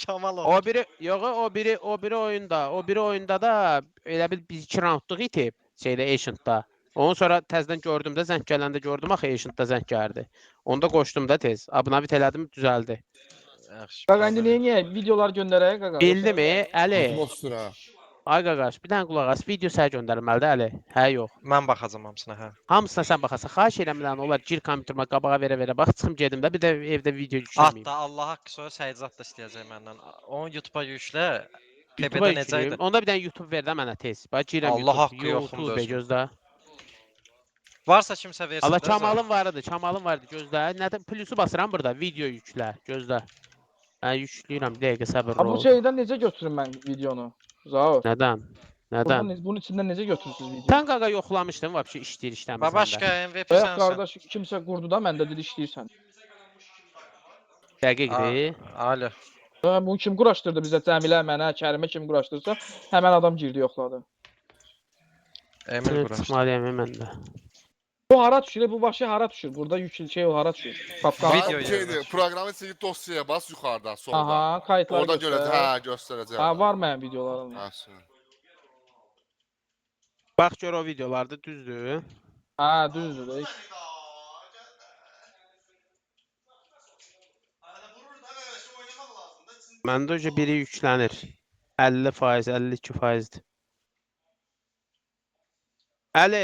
Kamal O biri, yox, o biri oyunda da elə bil biz 2 raundluq itib şeydə Ancient'da. Ondan sonra təzədən gördüm də zəng gələndə gördüm axı Ancient'da zəng gəldi. Onda qoşdum da tez. Abunavit elədim, düzəldi. Yaxşı. Qaqa indi niyə videolar göndərək qaqa? Bildimi, Əli? Ostura. Ay qaqaş, bir dənə qulaq as, video sənə göndərilməlidir Əli. Hə, yox. Mən baxacağam hamısına, hə. Hamısına sən baxasan. Xahiş edirəm olar gir kompüterima qabağa verə-verə bax, çıxım gedim də bir də evdə video yükləyim. Hatta Allah haqqı sonra Səyizat da istəyəcək məndən. Onu YouTube-a yüklə. YouTube'a PB-də necə yükləyim. idi? Onda bir dənə YouTube ver də mənə tez. Bax girəm Allah haqqı YouTube, yoxumdur YouTube özüm. gözlə. Varsa kimsə versin. Allah də Kamalın vardı, Kamalın vardı gözlə. Nədən plusu basıram burada, video yüklə, gözlə. Mən yükləyirəm, bir dəqiqə səbirli Ha bu ol. şeydən necə götürüm mən videonu? Zaur. Nədən? Nədən? Bunun içindən necə götürürsüz videonu? Sən qaqa yoxlamışdın, vəbşi işləyir işləmirsən də. Babaşka MVP Bayaq sənsən. qardaş kimsə qurdu da məndə dedi işləyirsən. Dəqiqdir. Ali. Bu kim quraşdırdı bizə Cəmilə, mənə, Kərimə kim quraşdırsa, həmin adam girdi yoxladı. Emil Quraş. Çıxmalıyam məndə. Bu hara düşür? Bu başı hara düşür? Burada yük şey o hara düşür? Papkan. Video Şeydir, yayınlar. proqramı silib dosyaya bas yuxarıda, solda. Aha, kayıtlar Orada göstər. görəcək, hə, göstərəcək. Ha var mənim videolarım. Həsən. Bax gör o videolarda düzdür. Ha düzdür. Də. Məndə öcə biri yüklənir. 50%, 52%-dir. Əli,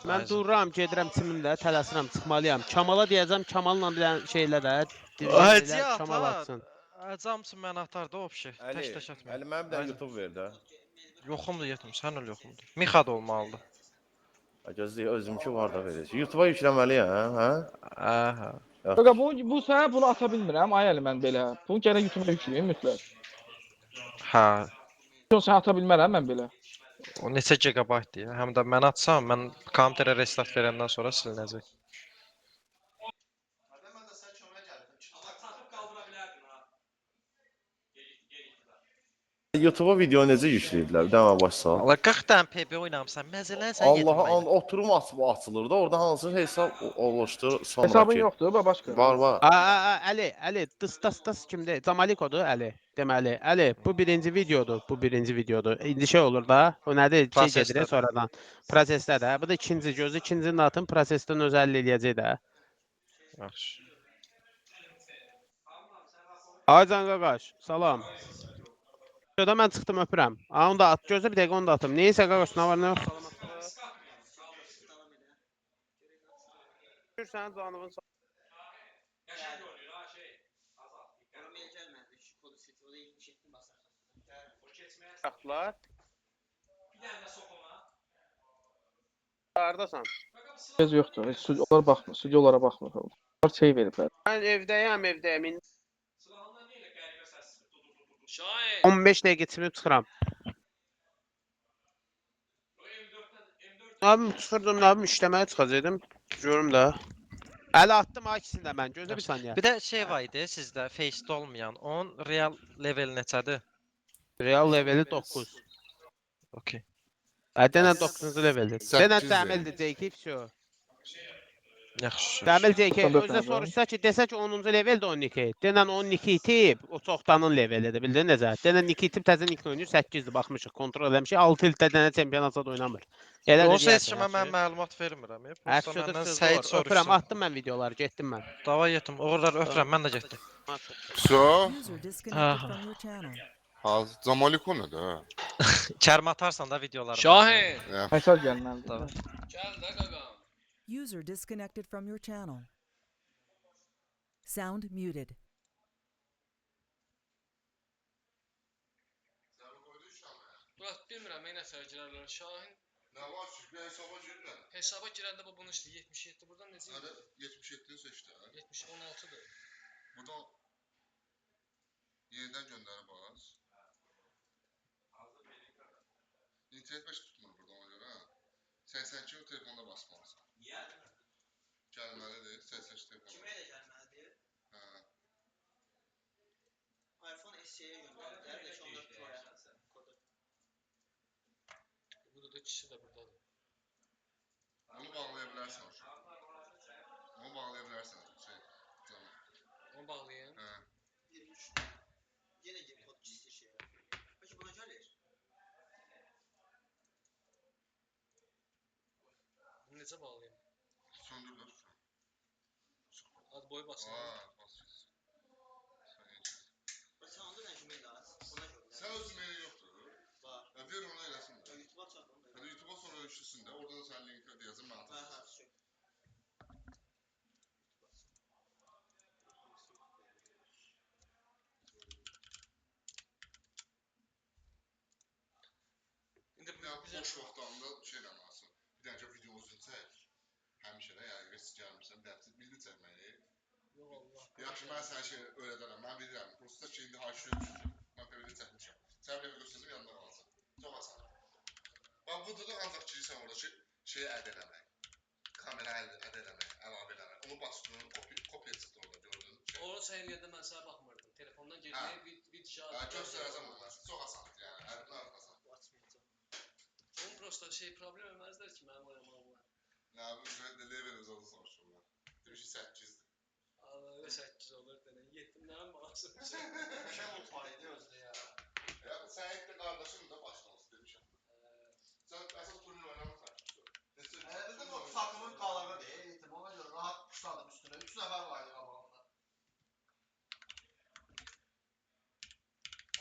mən Aynen. dururam, gedirəm çimimdə, tələsirəm, çıxmalıyam. Kamala deyəcəm, Kamalla bir dənə şeylə də, Hacı Kamal atar. atsın. Acamsın mən atardı o şey. Əli, Təş atma. Əli mənim də Aynen. YouTube ver də. Yoxumdur yetim, sən ol yoxumdur. Mixa da olmalıdır. Gözləyir, özümki var da verəcək. YouTube'a yükləməliyəm, hə? Aha. Qaqa bu sənə bunu ata bilmirəm. Ay əli mən belə. Bunu gərək YouTube-a yükləyim mütləq. Hə. Yox sən ata bilmərəm mən belə. O neçə gigabaytdır ya? Həm də mən atsam, mən kompüterə restart verəndən sonra silinəcək. YouTube'a video necə yükləyirlər? Bir dənə başsal. Allah 40 dənə PB oynamısan, məzələn sən Allah'a yetim. oturum açılır da, orada hansı hesab oluşdur sonraki. Hesabın yoxdur babaşqa. Var. Əli, dıs kimdir? Camalikodur Əli. Deməli, Əli, bu birinci videodur. İndi şey olur da, o nədir? Şey Prosesdə. gedir sonradan. Prosesdə də. Bu da ikinci gözü, ikincini də atın, prosesdən özəlli eləyəcək də. Yaxşı. Aycan qaqaş, salam. Videoda mən çıxdım, öpürəm. Onu da at, gözlə bir dəqiqə onu da atım. Neysə qaqaş, nə var, nə yox? Sən canımın sağ. Yaxlar. Hardasan? Söz yoxdur. Heç stüdyolara baxmır. Stüdyolara baxmır. Onlar şey veriblər. Mən evdəyəm. 15 dəqiqə çıxıb çıxıram. Abim çıxırdım, abim işləməyə çıxacaqdım. Görüm də. Əli attım ha ikisini də mən. Gözlə bir saniyə. Bir də şey var idi sizdə Face-də olmayan. Onun real level neçədir? Real leveli 9. Okay. Denən 9-cu leveldir. Denən 8-dir. təmildir JK, всё. Yaxşı. Təmil JK. 94 Özə dənə var. soruşsa ki, desə ki 10-cu leveldir 12. Denən 12 itib, o çoxdanın levelidir. Bildin necə? Denən 2 itib təzə Nick oynayır 8-dir. Baxmışıq, kontrol eləmişik. 6 ildə dənə çempionatda oynamır. Elə O də ses deyərsən, kimə hər mən şey. məlumat vermirəm. Hər Prosta şeydə məndən söz Səyid var. Öpürəm, soruşsun. attım mən videoları, getdim mən. Dava yetim. Uğurlar öpürəm, mən də getdim. So, User disconnected from your channel. Zamaliko ne de? Kərmə atarsan da videolarını. Şahin. Mesaj gelmez. Tamam. Gəl də qaqam. User disconnected from your channel. Sound muted. Murat bilmirəm nə sərgirərlər Şahin. Ne var ki? Bir hesaba girmə. Hesaba girəndə bu bunu işte 77 buradan necə? Hadi 77'ni seçti. 70 16'dır. Buradan yeniden gönderi bas. İnternet beş tutmur burada ona göre ha. 82 o telefonda basmalısın. Gelmeli değil. 82 telefonda. Kime de gelmedi? Ha. iPhone SE'ye gönderdiler de şu anda Pro'ya kodu. Burada da kişi de buradadır. Onu bağlayabilirsin. Onu bağlayabilirsin. Tamam. Onu bağlayayım. Ha. 23. Yine gibi kod çizdi şey. Peki buna gelir. Bunu necə bağlayayım? Söndür dur. Ad boyu basın. Aa, basıyorsun. Sen aldın ya Gmail lazım. Buna gönder. Sen öz mailin yoktur. Var. Ya ver ona eylesin de. YouTube'a çarpın da. Hadi YouTube'a sonra ölçüsün de. Orada da sen linki de yazın ben Ha atarım. ha şu. İndi Bir daha bizə boş vaxtlarında şey eləməlisin. Bir dənə video uzun çək. Həmişə də yəni heç gəlmirsən, bildi çəkməyi. yox Allah. Yaxşı, mən sənə şey öyrədərəm. Mən bilirəm. Prosta ki, indi haşiyə düşəcək. Mən PVD çəkmişəm. Sən bir göstərsəm yanında qalacaq. Çox asan. Bax, burada da ancaq girsən orada şeyi əldə eləmək. Kamera əldə eləmək, əlavə eləmək. Onu bastın, kopya çıxdı orada, gördün. Onu sən eləyəndə mən sənə baxmırdım. Telefondan girməyə video Göstərəcəm onu. Çox asandır yəni. Əlimdən arxasan. Bu açmayacağım. Onun prosta şey problem eləməzlər ki, mənim oynamağımla. Ya bu de level uzadı soruşurlar. Demiş ki 8'dir. Öyle 8 olur denen. Yetimlərin bağırsın. Bir şey unutmalıydı özde ya. Ya sen hep de kardeşim de başlaması demişim. Sen esas turnir oynamırsan. Dedim o takımın qalanı değil. Eğitim ona göre rahat kuşladım üstüne. 3 nefer vardı qabağında.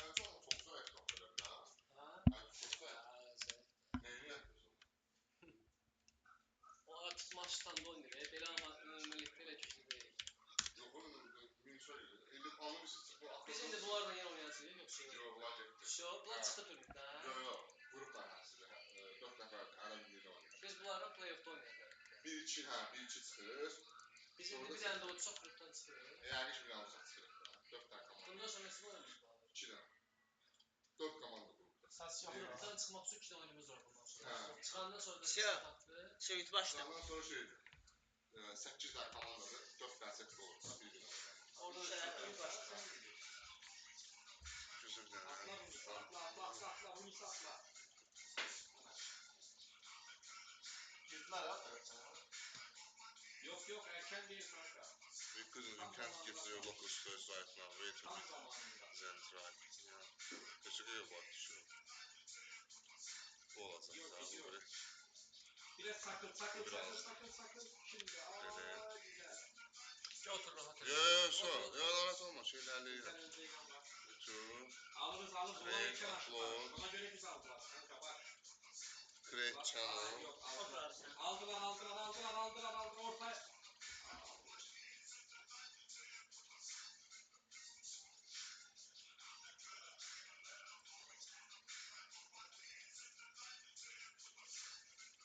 En son çok zor ekran böyle ha. Ha? Çok zor ekran. Neyini yapıyorsun? O artıq maçdan da oynayır. Belə amma ümumilikdə elə güclü deyil. Yok oğlum bir söyle. 50 puanlı bir sıfır atlasın. Biz indi bunlarla yenə oynayacağıq, yoxsa? Yok bunlar gitti. Şo, bunlar çıxdı turnirdən. Yok yok. Grup tanesi. 4 nefer hala birliğiyle oynuyor. Biz bunlarla play-off'da oynayacağıq. 1-2 ha 1-2 çıkır. Biz indi bir dənə də o çox qrupdan çıxırıq. Yani hiçbir yanlışlık çıkır. 4 tane komanda. Bundan sonrasını oynamışıq. 2 tane. 4 komanda grupta. Sas yok. Qrupdan çıxmaq üçün 2 dənə oyunumuz var bundan sonra. Ha. Çıxandan sonra da Şey- startlı. Seyit başla. Ondan sonra şeydi. 8 tane komandadır. 4 tane set olur. Bir gün oynar. Orada Seyit başla. Güzel bir tane. Atla bunu sakla. Girdiler ya. Yok erken değil kanka. Because you can't give the local stores right now. Wait a Tam bit. zamanında. Then right. Yeah. Teşekkür ederim bak. Şu. Bu olacak. Yok, Daha yok. böyle. Bir de sakın. Şimdi Evet. güzel. Otur rahat ol. Ya so. Ya lanet olma. Şeylerle Sen yine. önce inan bak. Şu. Alırız. Ona Create, göre upload. Ona göre biz alacağız kanka bak. Create Bak, channel. Yok aldılar. Ortaya.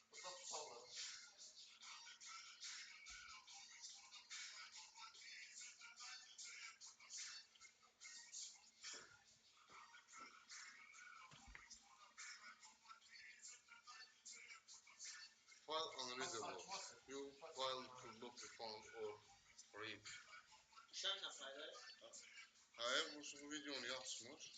Burada tutalım. File unreadable. You file could not be found or read. Sen ne fayda? Hayır bu videonu yazmış.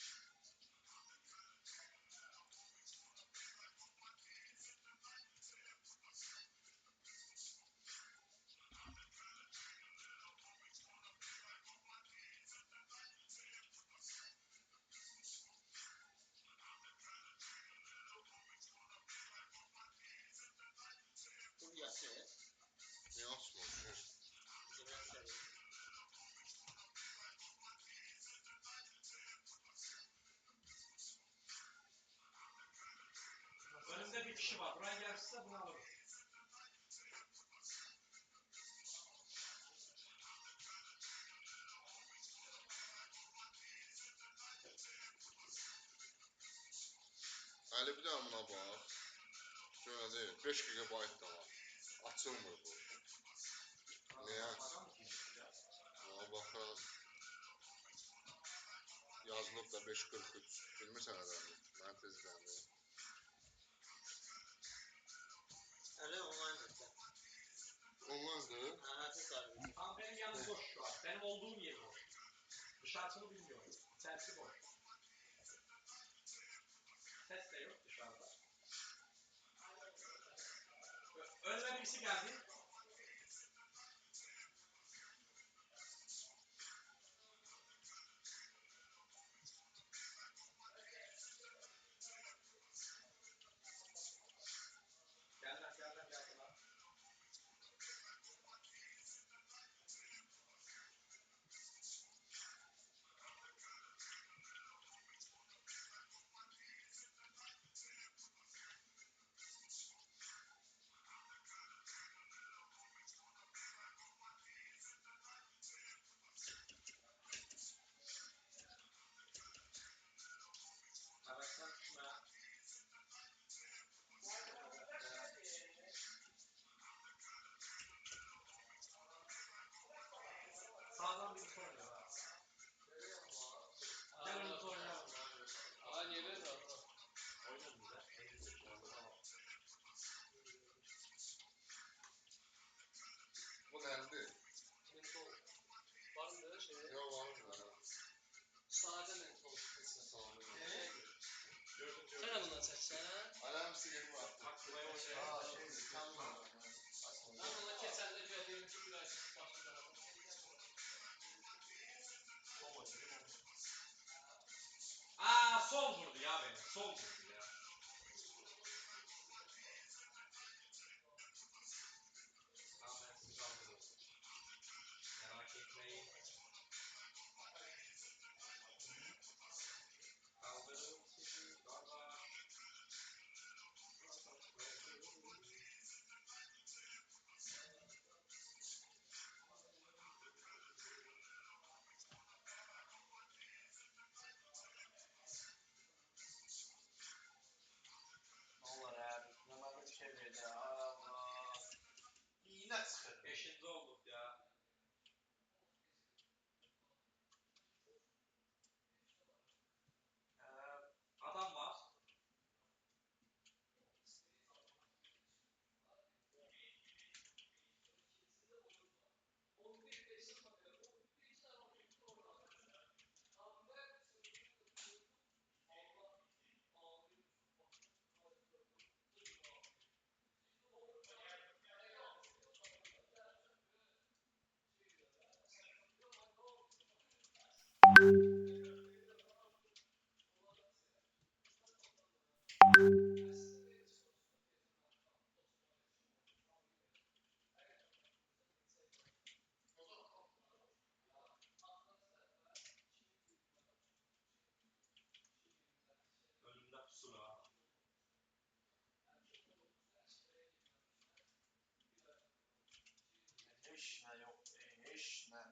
Bu yatıyor. Ne yazmış? Gəlsə buna vurur. Ali bir daha buna bax. Görəcək 5 GB da var. Açılmır bu. Niyə? Ona baxın. Yazılıb da 543. Bilmirsən nədən? Mən tezləndim. Öyle online mesela. Onlardır. Ama benim yanım boş şu an. Benim olduğum yer boş. Dışarısını bilmiyorum. İçerisi boş. Ses de yok dışarıda. Önüme birisi geldi. Geldiler. Araçtan düşme. Sağdan bir oynuyor. Gel önümüze oynayalım. Aa niye ben de? Oynayalım bize. Bu nədir? Var mı şey? Yox, var mı? Sade mentol. Sağlı. Sen de bundan seçsen. Alam sigaret var. Bak buraya oynayalım. Aa şey tam var. Ben buna keçen de gördüğüm ki bir ay başlayacağım. Aa sol vurdu ya beni. Sol vurdu ya. Tamam ben sizi kaldırıyorum. Merak etmeyin. Kaldırırım sizi. Baba. Ne olur abi. Normalde bir şey verdi. Allah. İğne çıkır. 5. olduk ya. Adam var. Önümde pusula. Hiç ne yok. Hiç ne.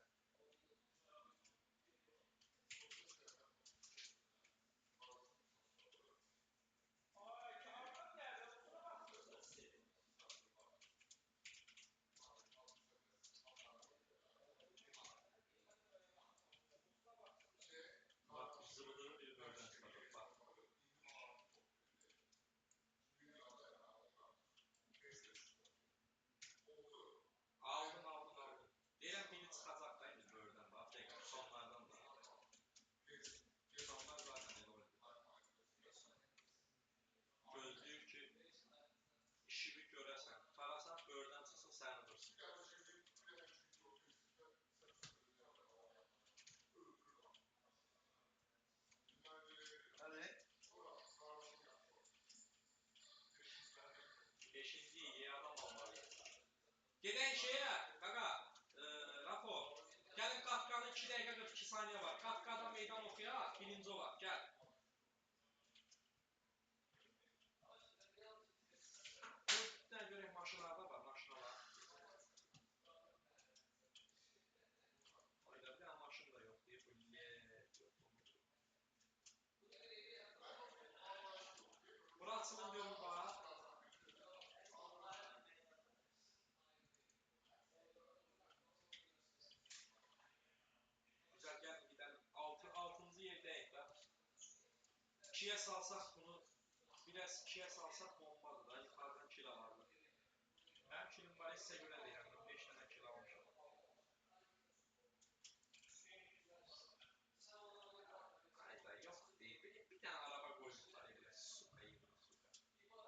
Bak zıvıdırı bir bölden çıkardık bak. Aldım. Deyirəm biri çıxacaq da indi böldən bax. Sonlardan da. Sonlar zaten elə oynadı. Gözləyir ki, işimi görəsən. Tarasan böldən çıxsın səni vursun. Hadi. 5. iyi adam olmalıyız. Gedək şeyə, qaqa, rapor. Gəlin Qafqanın 2 dəqiqə 42 saniyə var. Qafqada meydan oxuyaq, birinci olaq, gəl. 2'ye salsaq bunu, biraz 2'ye salsaq bombadır da, yuxarıdan kill alardı. Mənim killim var, sizə görə deyirəm, 5 dənə kill almışam. Hayda, yox deyil, bir dənə araba qoymuşlar, elə suka yığın, suka.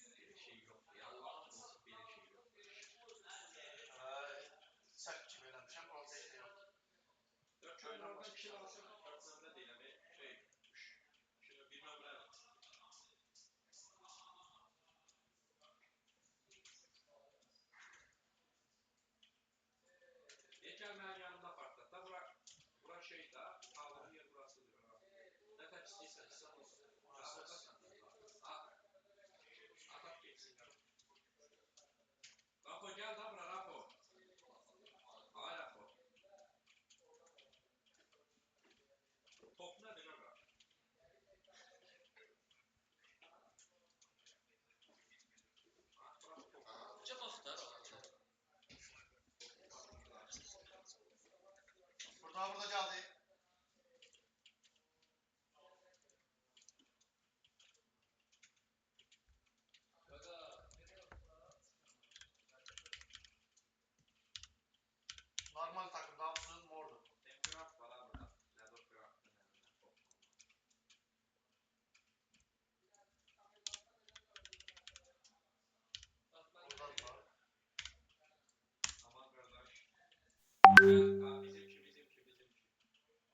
Bir şey yoxdur, Allah'ın olsun, bir şey yoxdur. Səhv kimi eləmişəm, protest yox. 4 nömrədən kill alsam, 4 nömrə deyiləm, bir nömrə. Gəl mənim yanımda partlat da, bura şey də, aldığım yer burasıdır. Nə tək istəyirsən, sən olsun. Buradasan. Atak geçsinlər. Rapo gəl da bura, Rapo. Ay Rapo. Top nədir bura? Necə baxdır? Burada geldi. Normal takım, daha mısınız mordu. Temperat var ha burada. Nədir qıraxdır, nədir top. Burada var. Aman qardaş. Bizimki.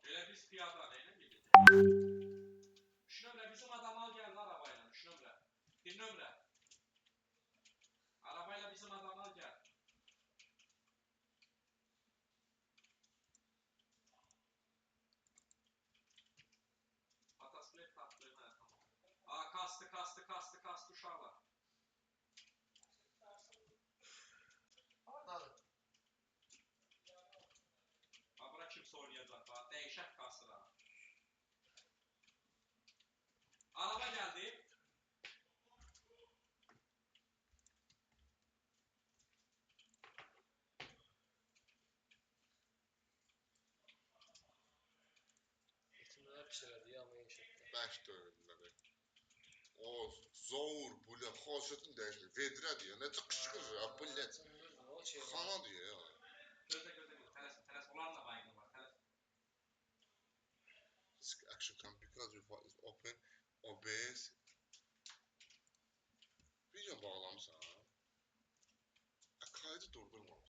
Elə biz piyada, neyle bildik? 3 nömrə, bizim adam al gəldi arabayla, 3 nömrə. 1 nömrə. Arabayla bizim adam al gəl. Atasklet tapdığım hə, tamam. Aa, kastı uşaqlar. Oradadır. Ha, bura kimsə oynayacaq, bax, dəyişək kastıra. Araba gəldi. Bəş döyüldülər. O Zour, Bulya, xasiyyətin dəyişmir. Vedrə deyir, necə qışqırır ya, Bullet. Xana deyir ya. Gözlə, tələs, onlarla baygın var, tələs. Risk action can because before is open, OBS. Video bağlamısan. Kaydı durdurma.